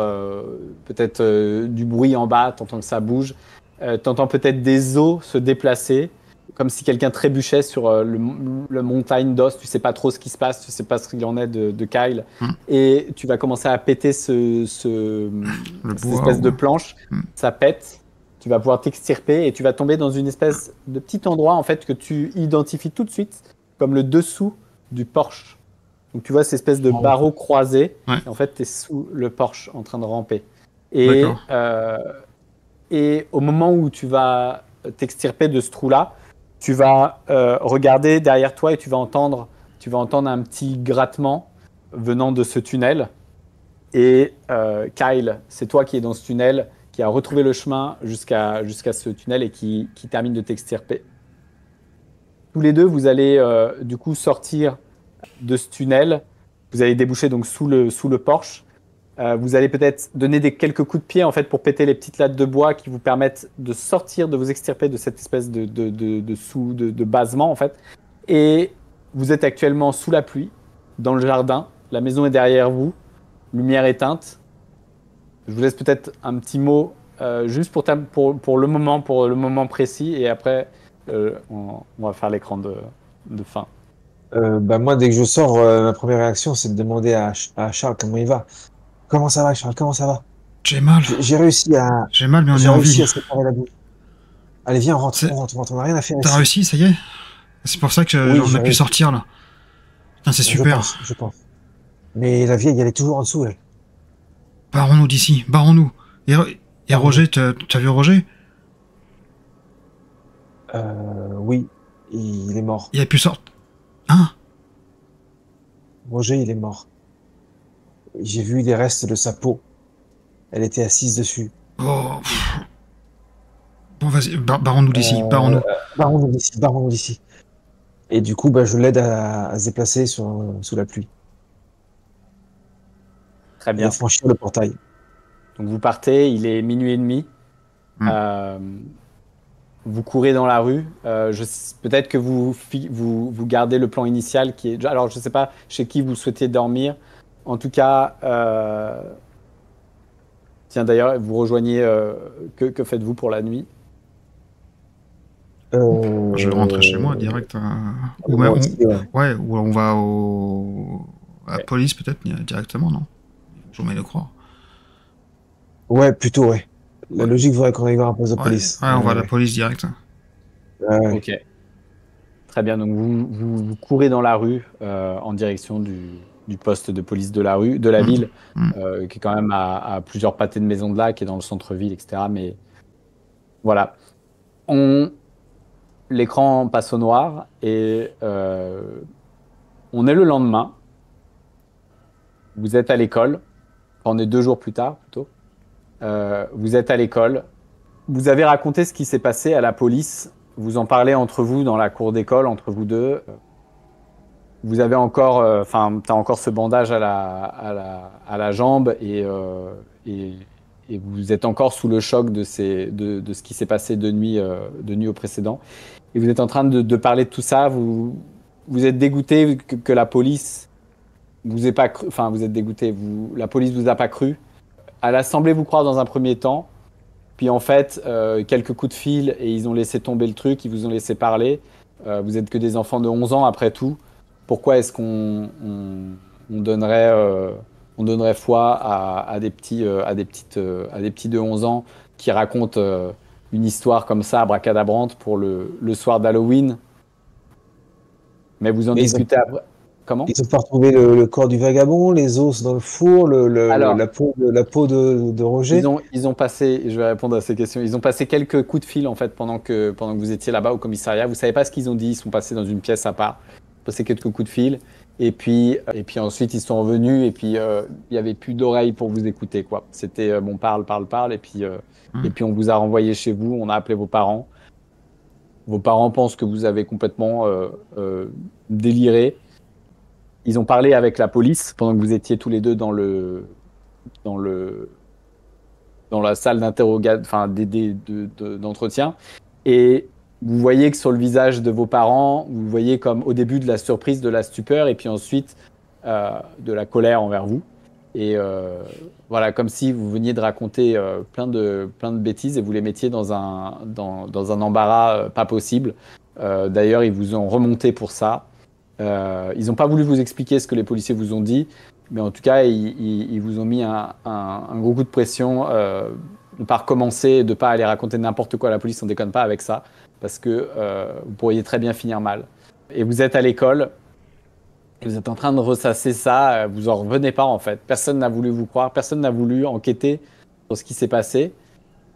peut-être du bruit en bas, tu entends que ça bouge. Tu entends peut-être des os se déplacer, comme si quelqu'un trébuchait sur le montagne d'os. Tu sais pas trop ce qui se passe, tu sais pas ce qu'il en est de Kyle. Hmm. Et tu vas commencer à péter Le cette bois espèce ou... de planche. Hmm. Ça pète. Tu vas pouvoir t'extirper et tu vas tomber dans une espèce de petit endroit en fait que tu identifies tout de suite comme le dessous du Porsche. Donc tu vois cette espèce de barreau croisé, Ouais, et en fait tu es sous le Porsche en train de ramper. d'accord. Et au moment où tu vas t'extirper de ce trou-là, tu vas regarder derrière toi et tu vas entendre un petit grattement venant de ce tunnel. Et Kyle, c'est toi qui es dans ce tunnel, qui a retrouvé le chemin jusqu'à ce tunnel et qui termine de t'extirper. Tous les deux, vous allez du coup sortir de ce tunnel. Vous allez déboucher donc sous le porche. Vous allez peut-être donner quelques coups de pied en fait pour péter les petites lattes de bois qui vous permettent de sortir, de vous extirper de cette espèce de basement en fait. Et vous êtes actuellement sous la pluie, dans le jardin. La maison est derrière vous, lumière éteinte. Je vous laisse peut-être un petit mot juste pour le moment précis, et après on va faire l'écran de fin. Bah moi, dès que je sors, ma première réaction, c'est de demander à Charles comment il va. Comment ça va, Charles? Comment ça va? J'ai mal. J'ai réussi J'ai mal, mais on est j'ai en réussi vie. à séparer la bouche. Allez, viens, C'est... on rentre, on n'a rien à faire T'as ici. réussi, ça y est? C'est pour ça que Oui, on a j'ai pu réussi. sortir, là. Putain, c'est super. Je pense. Mais la vieille, elle est toujours en dessous, elle. Barrons-nous d'ici, barrons-nous. Et Pardon. Roger, t'as vu Roger? Oui, il est mort. Il a pu sortir. Hein? Roger, il est mort. J'ai vu les restes de sa peau. Elle était assise dessus. Oh. Bon, vas-y, barrons-nous d'ici, barrons-nous. Barrons-nous d'ici, barrons-nous d'ici. Et du coup, je l'aide à se déplacer sous la pluie Très et bien. à franchir le portail. Donc vous partez, il est minuit et demi. Euh, vous courez dans la rue. Peut-être que vous gardez le plan initial qui est. Alors je ne sais pas chez qui vous souhaitez dormir. En tout cas, tiens d'ailleurs, vous rejoignez. Que faites-vous pour la nuit? Je vais rentrer chez moi direct. Ou moi même, aussi, ouais. ouais, ou on va à la Ouais. police peut-être directement, non? Je mets le croire. Ouais, plutôt, ouais. La Ouais. logique voudrait qu'on aille voir un poste de Ouais, police. ouais, on va à la police direct. Ouais. Ok. Très bien. Donc vous courez dans la rue en direction du poste de police de la ville, qui est quand même à plusieurs pâtés de maison de là, qui est dans le centre-ville, etc. Mais voilà. L'écran passe au noir et on est le lendemain. Vous êtes à l'école. Enfin, on est 2 jours plus tard, plutôt. Vous êtes à l'école. Vous avez raconté ce qui s'est passé à la police. Vous en parlez entre vous dans la cour d'école, entre vous deux. Vous avez encore, t'as encore ce bandage à la jambe et vous êtes encore sous le choc de ce qui s'est passé de nuit au précédent. Et vous êtes en train de parler de tout ça. Vous êtes dégoûté que la police vous ait pas cru. Enfin, vous êtes dégoûté. La police vous a pas cru. Elle a semblé vous croire dans un premier temps. Puis en fait, quelques coups de fil et ils ont laissé tomber le truc. Ils vous ont laissé parler. Vous êtes que des enfants de 11 ans après tout. Pourquoi est-ce on donnerait foi à des petits de 11 ans qui racontent une histoire comme ça, abracadabrante, pour le soir d'Halloween? Mais vous en Mais discutez après. Comment? ils ont pas retrouvé le corps du vagabond, les os dans le four, Alors, la peau de Roger. ils ont passé, je vais répondre à ces questions, ils ont passé quelques coups de fil en fait pendant que vous étiez là-bas au commissariat. Vous savez pas ce qu'ils ont dit, ils sont passés dans une pièce à part, passé quelques coups de fil, et puis ensuite ils sont revenus, et puis il y avait plus d'oreilles pour vous écouter, quoi. C'était bon, parle, parle, parle, et puis on vous a renvoyé chez vous, on a appelé vos parents. Vos parents pensent que vous avez complètement déliré. Ils ont parlé avec la police pendant que vous étiez tous les deux dans la salle d'entretien. Et vous voyez que sur le visage de vos parents, vous voyez comme au début de la surprise, de la stupeur, et puis ensuite de la colère envers vous. Et voilà, comme si vous veniez de raconter plein de bêtises et vous les mettiez dans un embarras pas possible. D'ailleurs, ils vous ont remonté pour ça. Ils n'ont pas voulu vous expliquer ce que les policiers vous ont dit, mais en tout cas, ils vous ont mis un gros coup de pression de ne pas recommencer, de ne pas aller raconter n'importe quoi à la police. On ne déconne pas avec ça, parce que vous pourriez très bien finir mal. Et vous êtes à l'école, et vous êtes en train de ressasser ça, vous en revenez pas en fait. Personne n'a voulu vous croire, personne n'a voulu enquêter sur ce qui s'est passé.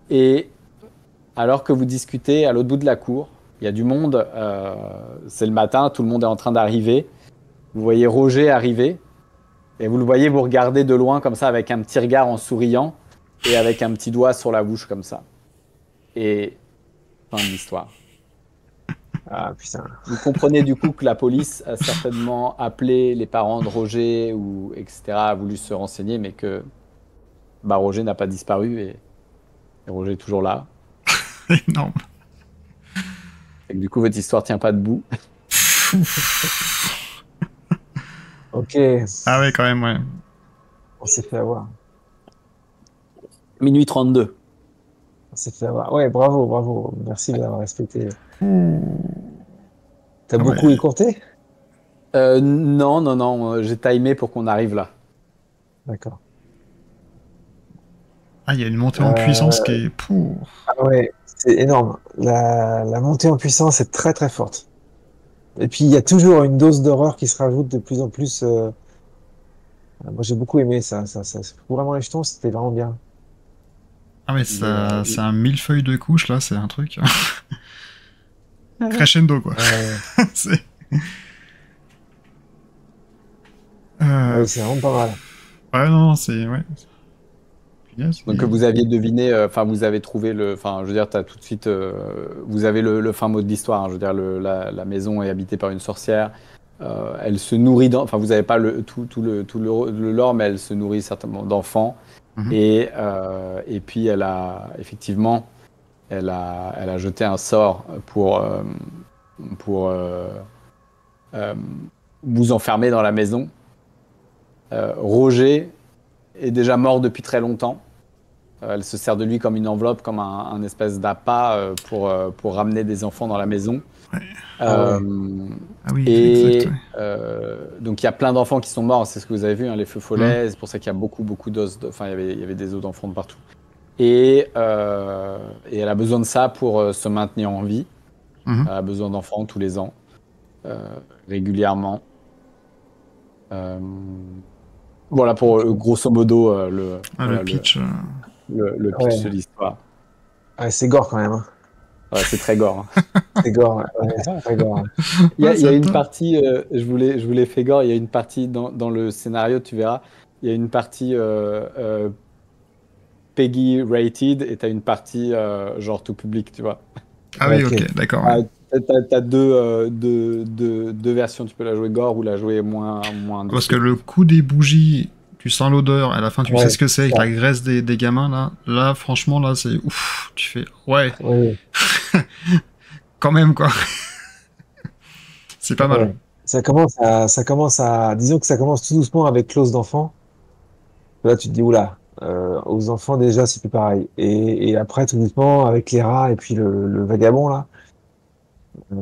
Et alors que vous discutez à l'autre bout de la cour, il y a du monde, c'est le matin, tout le monde est en train d'arriver. Vous voyez Roger arriver, et vous le voyez vous regarder de loin comme ça, avec un petit regard en souriant, et avec un petit doigt sur la bouche comme ça. Et fin de l'histoire. Ah putain. Vous comprenez du coup que la police a certainement appelé les parents de Roger, ou etc., a voulu se renseigner, mais que Roger n'a pas disparu, et Roger est toujours là. Énorme. Et que, du coup, votre histoire tient pas debout. Ok, Ah ouais, quand même, ouais. on s'est fait avoir. Minuit 32. On s'est fait avoir. Ouais, bravo, bravo. Merci de l'avoir respecté. T'as Ah beaucoup ouais. écourté? Non, j'ai timé pour qu'on arrive là. D'accord. Ah, il y a une montée en puissance qui est... Pouh. Ah ouais, c'est énorme. La montée en puissance est très très forte. Et puis il y a toujours une dose d'horreur qui se rajoute de plus en plus. Moi j'ai beaucoup aimé ça. Pour vraiment les jetons, c'était vraiment bien. Ah mais ça, c'est un millefeuille de couches, là, c'est un truc. Crescendo, quoi. C'est c'est vraiment pas mal. ouais, non, c'est... Ouais. Punaise, Donc vous aviez deviné, enfin vous avez trouvé le, enfin je veux dire, t'as tout de suite, vous avez le fin mot de l'histoire. Hein, je veux dire, la maison est habitée par une sorcière. Elle se nourrit, enfin vous n'avez pas le lore, mais elle se nourrit certainement d'enfants. Mhm. Et puis elle a effectivement, elle a jeté un sort pour vous enfermer dans la maison. Roger est déjà mort depuis très longtemps. Elle se sert de lui comme une enveloppe, comme un espèce d'appât pour ramener des enfants dans la maison. Ouais. Ah ouais. Ah oui, Et exact, ouais. donc il y a plein d'enfants qui sont morts, c'est ce que vous avez vu, hein, les feux follets. Mhm. C'est pour ça qu'il y a beaucoup d'os. Enfin, il y avait des os d'enfants de partout. Et elle a besoin de ça pour se maintenir en vie. Mhm. Elle a besoin d'enfants tous les ans, régulièrement. Voilà pour grosso modo Le pitch. le pitch Ouais. de l'histoire. Ouais, c'est gore quand même. Hein. Ouais, c'est très gore. Hein. C'est gore. Ouais, c'est très gore. Hein. Il y a c'est une top. partie, je voulais fait gore, il y a une partie dans le scénario, tu verras, il y a une partie Peggy rated et tu as une partie genre tout public, tu vois. Ah oui, Ok. ok, d'accord. Ah, Ouais. t'as deux versions, tu peux la jouer gore ou la jouer moins Parce que descriptive. le coup des bougies, tu sens l'odeur, à la fin tu Ouais, sais ce que c'est, avec ça. la graisse des gamins, là, franchement, là, c'est ouf, tu fais, ouais, Oui. quand même, quoi. C'est pas mal. Ouais. Ça commence à, disons que ça commence tout doucement avec Clause d'enfant. Là, tu te dis, oula, aux enfants, déjà, c'est plus pareil. Et après, tout doucement, avec les rats et puis le vagabond, là. euh,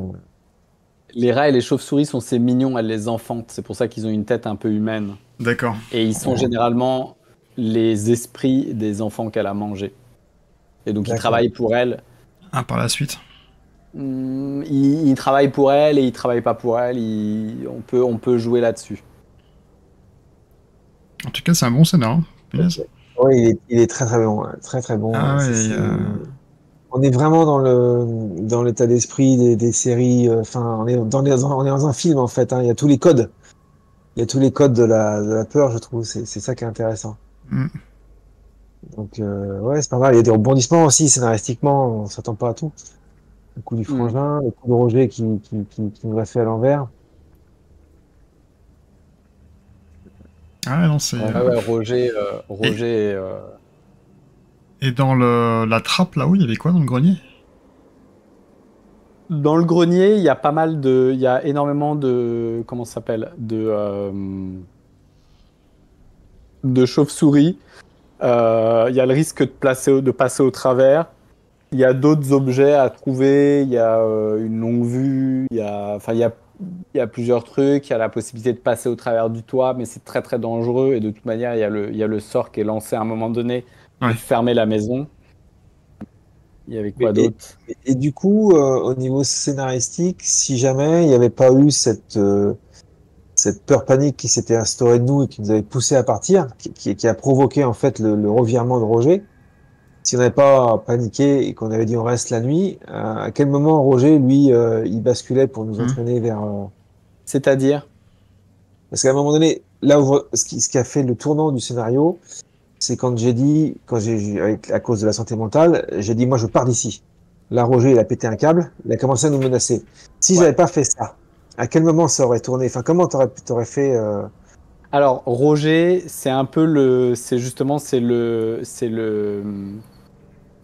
Les rats et les chauves-souris sont ces mignons, elles les enfantent, c'est pour ça qu'ils ont une tête un peu humaine. D'accord. Et ils sont généralement les esprits des enfants qu'elle a mangés. Et donc ils D'accord. travaillent pour elle. Ah, par la suite. Il travaille pour elle et il travaille pas pour elle. On peut jouer là-dessus. En tout cas, c'est un bon scénario. Punaise. Oui, il est très très bon, hein. Très très bon. Ah ouais, On est vraiment dans l'état d'esprit des séries. Enfin, on est dans un film en fait. Hein. Il y a tous les codes. Il y a tous les codes de la peur, je trouve. C'est ça qui est intéressant. hmm. Donc ouais, c'est pas mal. Il y a des rebondissements aussi scénaristiquement. On s'attend pas à tout. Le coup du Mm. frangin, le coup de Roger qui nous l'a fait à l'envers. Ah ouais, non, c'est... Ouais. Ouais, Roger Et dans la trappe, là-haut, il y avait quoi dans le grenier? dans le grenier, il y a pas mal de, il y a énormément de, comment ça s'appelle, de chauves-souris. Il y a le risque de passer au travers. Il y a d'autres objets à trouver. Il y a une longue vue. Enfin, il y a plusieurs trucs. Il y a la possibilité de passer au travers du toit, mais c'est très très dangereux. Et de toute manière, il y a le sort qui est lancé à un moment donné Ouais. pour fermer la maison. Il y avait quoi Et, d'autre? et du coup, au niveau scénaristique, si jamais il n'y avait pas eu cette peur panique qui s'était instaurée de nous et qui nous avait poussé à partir, qui a provoqué en fait le revirement de Roger, si on n'avait pas paniqué et qu'on avait dit on reste la nuit, à quel moment Roger, lui, il basculait pour nous Hmm. entraîner vers... C'est-à-dire? Parce qu'à un moment donné, là où ce qui a fait le tournant du scénario, c'est quand j'ai dit, à cause de la santé mentale, j'ai dit moi je pars d'ici. Là, Roger, il a pété un câble, il a commencé à nous menacer. Si Ouais. j'avais pas fait ça, à quel moment ça aurait tourné? Enfin, comment t'aurais fait Alors, Roger, c'est un peu c'est justement,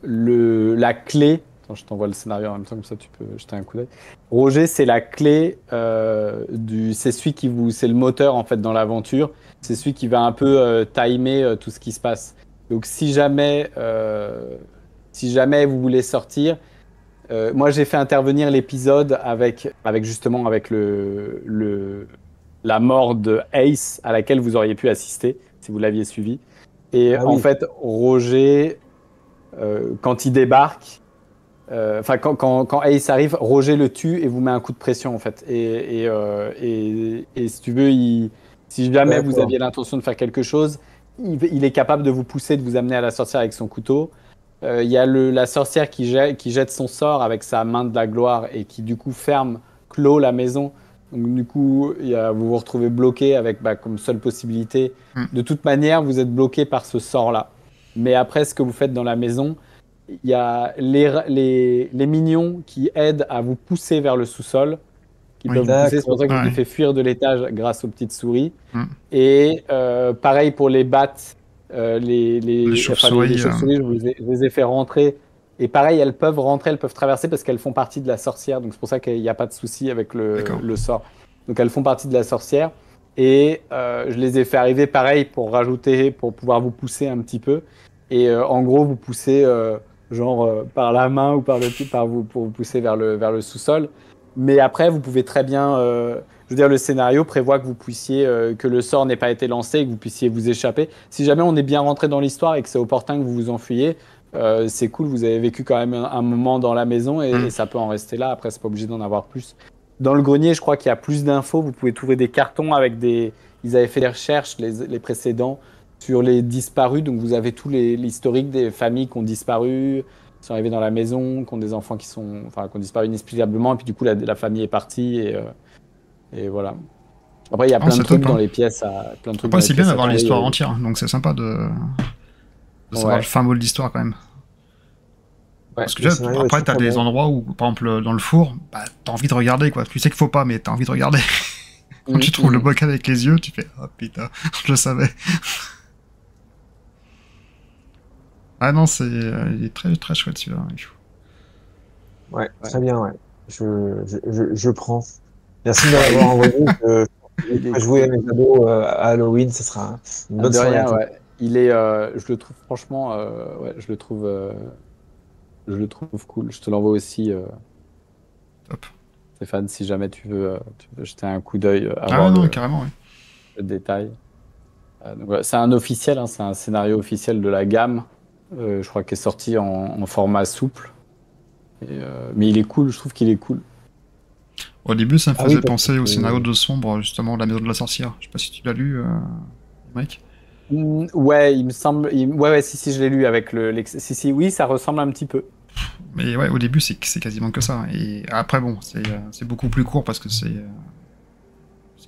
la clé. Attends, je t'envoie le scénario en même temps, comme ça tu peux jeter un coup d'œil. Roger, c'est la clé c'est celui c'est le moteur en fait dans l'aventure. C'est celui qui va un peu timer tout ce qui se passe. Donc, si jamais vous voulez sortir, moi j'ai fait intervenir l'épisode avec justement avec la mort de Ace à laquelle vous auriez pu assister si vous l'aviez suivi. Et Ah en oui, fait, Roger, quand il débarque, enfin quand Ace arrive, Roger le tue et vous met un coup de pression en fait. Et si tu veux, si jamais vous d'accord. aviez l'intention de faire quelque chose, il est capable de vous pousser, de vous amener à la sorcière avec son couteau. Il y a la sorcière qui jette son sort avec sa main de la gloire et qui du coup clôt la maison. Donc du coup, vous vous retrouvez bloqué avec comme seule possibilité. De toute manière, vous êtes bloqué par ce sort-là. Mais après, ce que vous faites dans la maison, il y a les minions qui aident à vous pousser vers le sous-sol. Qui peuvent vous pousser, c'est pour ça que je vous ai fait fuir de l'étage grâce aux petites souris. Et pareil pour les bats. Les chauves-souris, je les ai fait rentrer. Et pareil, elles peuvent rentrer, elles peuvent traverser parce qu'elles font partie de la sorcière. Donc c'est pour ça qu'il n'y a pas de souci avec le sort. Donc elles font partie de la sorcière. Et je les ai fait arriver pareil pour pouvoir vous pousser un petit peu. Et en gros, vous poussez par la main ou pour vous pousser vers le sous-sol. Mais après, vous pouvez très bien... je veux dire, le scénario prévoit que vous puissiez, que le sort n'ait pas été lancé et que vous puissiez vous échapper. Si jamais on est bien rentré dans l'histoire et que c'est opportun que vous vous enfuyiez, c'est cool, vous avez vécu quand même un moment dans la maison et ça peut en rester là. Après, c'est pas obligé d'en avoir plus. Dans le grenier, je crois qu'il y a plus d'infos. Vous pouvez trouver des cartons avec des... Ils avaient fait des recherches, les précédents, sur les disparus. Donc, vous avez tout l'historique des familles qui ont disparu, qui sont arrivées dans la maison, qui ont des enfants qui ont disparu inexplicablement. Et puis, du coup, la famille est partie et voilà. Après, il y a plein de trucs dans les pièces. C'est bien d'avoir l'histoire entière, donc c'est sympa de savoir le fin mot de l'histoire quand même. Ouais, parce que après, t'as des endroits où, par exemple, dans le four, t'as envie de regarder, quoi. Tu sais qu'il faut pas, mais t'as envie de regarder. Quand tu trouves le bocal avec les yeux, tu fais « Oh putain, je le savais ». Ah non, il est très, très chouette celui-là. Ouais, très bien, ouais. Je prends. Merci de m'avoir envoyé. Je vais jouer à mes ados à Halloween, ce sera une bonne soirée. Ouais. Il est, je le trouve franchement, je le trouve cool. Je te l'envoie aussi. Top. Stéphane, si jamais tu veux jeter un coup d'œil. Carrément, oui. Le détail. C'est un officiel, hein, c'est un scénario officiel de la gamme. Je crois qu'il est sorti en format souple. Mais il est cool, je trouve qu'il est cool. Au début, ça me faisait penser au scénario de Sombre, justement, de la Maison de la Sorcière. Je sais pas si tu l'as lu, mec. Ouais, il me semble. Ouais, si, je l'ai lu avec si, oui, ça ressemble un petit peu. Mais ouais, au début, c'est quasiment que ça. Et après, bon, c'est beaucoup plus court parce que ça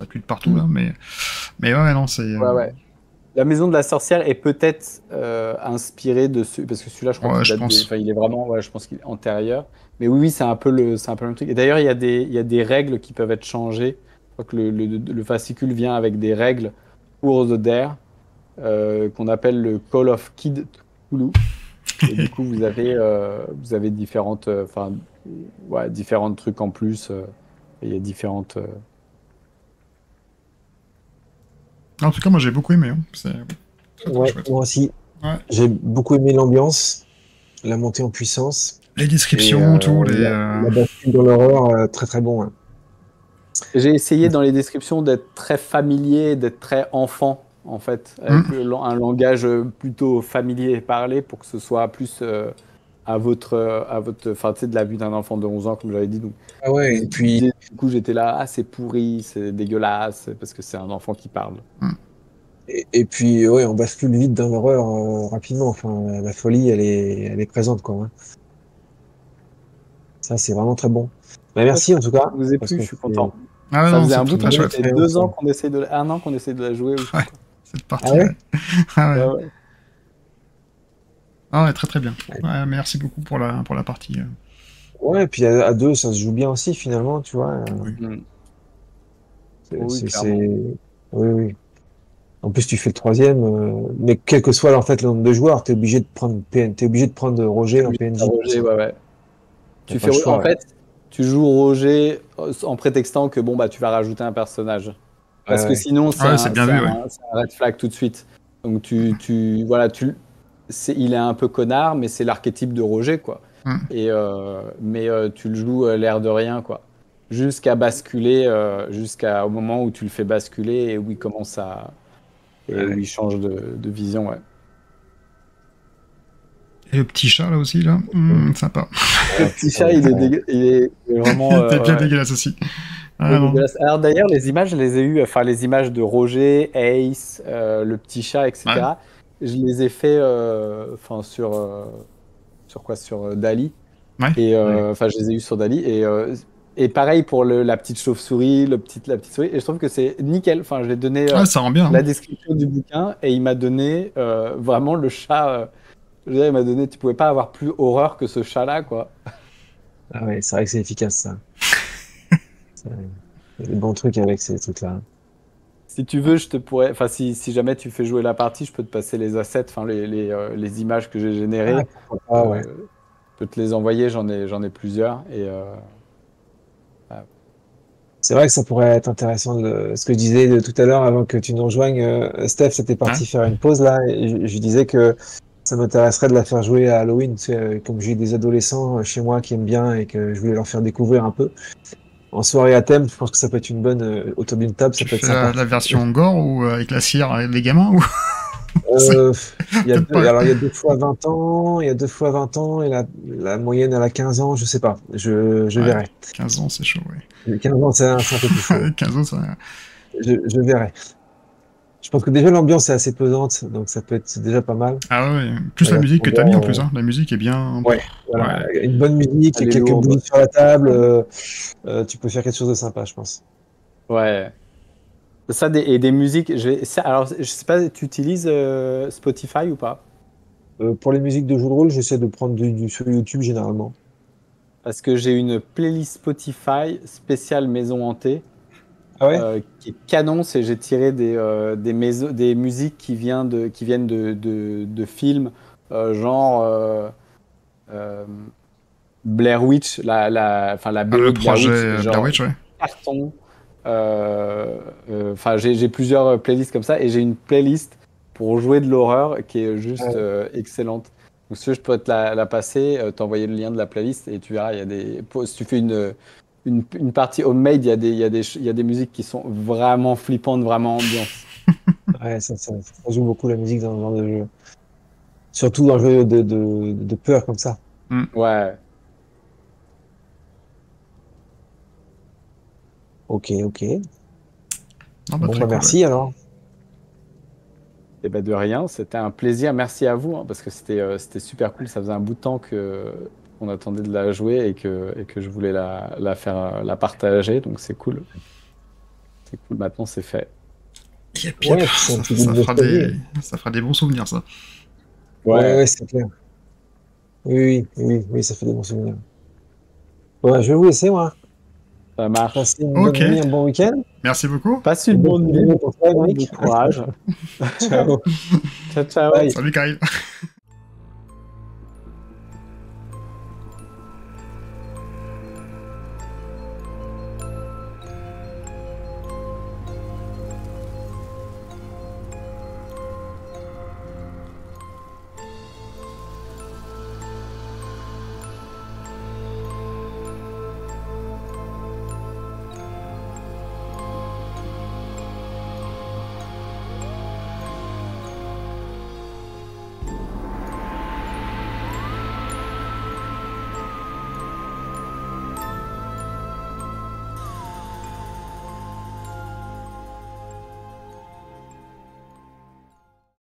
pue de partout, là. Mais ouais, non, c'est. Ouais. La Maison de la Sorcière est peut-être inspirée de ce. Parce que celui-là, je crois il est vraiment. Ouais, je pense qu'il est antérieur. Mais oui, c'est un peu le même truc. Et d'ailleurs, il y a des règles qui peuvent être changées. Je crois que le fascicule vient avec des règles pour The Dare. Qu'on appelle le Call of Kid Cthulhu. Et du coup, vous avez différentes trucs en plus. Il y a différentes. En tout cas, moi j'ai beaucoup aimé. Moi aussi. Ouais. J'ai beaucoup aimé l'ambiance, la montée en puissance. Les descriptions, tout. La bascule dans l'horreur, très très bon. Hein. J'ai essayé dans les descriptions d'être très familier, d'être très enfant. En fait, avec un langage plutôt familier parlé pour que ce soit plus à votre, de la vue d'un enfant de 11 ans, comme j'avais dit. Donc, et puis... Du coup, j'étais là, c'est pourri, c'est dégueulasse, parce que c'est un enfant qui parle. Et puis, on bascule vite dans l'horreur rapidement. Enfin, la folie, elle est présente, quoi. Hein. Ça, c'est vraiment très bon. Merci, en tout cas. Je vous ai plu, je suis content. Ah, ça non, faisait un bout de temps, ça fait 2 ans qu'on essaie de... 1 an qu'on essaie de la jouer. Ouais, cette partie. Ouais. Ah, très très bien. Ouais, merci beaucoup pour la partie. Ouais, et puis à 2, ça se joue bien aussi, finalement, tu vois. Oui. En plus, tu fais le 3e, mais quel que soit en fait le nombre de joueurs, t'es obligé de prendre Roger en PNJ. Roger, ouais. En fait, tu joues Roger en prétextant que tu vas rajouter un personnage. Parce que sinon, c'est un red flag tout de suite. Donc il est un peu connard, mais c'est l'archétype de Roger, quoi. Mais tu le joues l'air de rien, quoi. Jusqu'à basculer, jusqu'au moment où tu le fais basculer et où il commence à... Et où il change de vision, ouais. Et le petit chat, là aussi, là, sympa. Le petit chat, il est vraiment... il est bien dégueulasse aussi. Alors d'ailleurs, les images, je les ai eues, les images de Roger, Ace, le petit chat, etc. Ouais. Je les ai fait quoi? Sur Dali. Ouais. Et enfin, je les ai eus sur Dali. Et pareil pour la petite chauve-souris, la petite souris. Et je trouve que c'est nickel. Enfin, je vais donner Ça rend bien. la description du bouquin et il m'a donné vraiment le chat. Je veux dire, il m'a donné, tu pouvais pas avoir plus horreur que ce chat-là, quoi. Ah ouais, c'est vrai que c'est efficace, ça. Il y a des bons trucs avec ces trucs-là. Si tu veux, je te pourrais. Enfin, si jamais tu fais jouer la partie, je peux te passer les assets, enfin les images que j'ai générées. Ah ouais. Je peux te les envoyer, j'en ai plusieurs. Et C'est vrai que ça pourrait être intéressant. Ce que je disais tout à l'heure avant que tu nous rejoignes, Steph, c'était parti faire une pause là. Et je disais que ça m'intéresserait de la faire jouer à Halloween. Tu sais, comme j'ai des adolescents chez moi qui aiment bien et que je voulais leur faire découvrir un peu. En soirée à thème, je pense que ça peut être une bonne autour d'une table. Ça peut être sympa. La version gore ou avec la cire et les gamins ou... Il y a 2 fois 20 ans, il y a 2 fois 20 ans et la moyenne elle a 15 ans, je sais pas. Je verrai. 15 ans, c'est chaud, ouais. 15 ans, c'est un peu plus chaud. 15 ans, ça... Je verrai. Je pense que déjà l'ambiance est assez pesante, donc ça peut être déjà pas mal. Ah ouais, plus la musique que t'as mis en plus, hein. La musique est bien... Ouais, voilà. Une bonne musique, quelques bruits sur la table, tu peux faire quelque chose de sympa, je pense. Ouais. Ça, et des musiques, alors je sais pas, tu utilises Spotify ou pas? Pour les musiques de jeux de rôle, j'essaie de prendre du sur YouTube généralement. Parce que j'ai une playlist Spotify spéciale maison hantée. Ah ouais? Qui est canon, c'est j'ai tiré des musiques qui viennent de films genre Blair Witch, la BO le de Blair projet Witch, Blair Witch, ouais. Carton. Enfin, j'ai plusieurs playlists comme ça et j'ai une playlist pour jouer de l'horreur qui est juste excellente. Donc si je peux te la passer, t'envoyer le lien de la playlist et tu verras, si tu fais une partie homemade, il y a des musiques qui sont vraiment flippantes, vraiment ambiance. Ouais, ça joue beaucoup la musique dans ce genre de jeu. Surtout dans le jeu de peur comme ça. Ouais. Ok. Non, Bon, très bah cool, merci ouais. alors. Et ben de rien, c'était un plaisir. Merci à vous, hein, parce que c'était super cool. Ça faisait un bout de temps qu'on attendait de la jouer et que je voulais la faire, la partager. Donc c'est cool. C'est cool, maintenant c'est fait. Yep. Ouais, ça fera des bons souvenirs, ça. Ouais, c'est clair. Oui, ça fait des bons souvenirs. Ouais, je vais vous laisser, moi. Ça marche. Passez une bonne nuit, un bon week-end. Merci beaucoup. Passe une bonne nuit. Bon courage. Ciao. Ciao. Ciao. Salut, Kyle.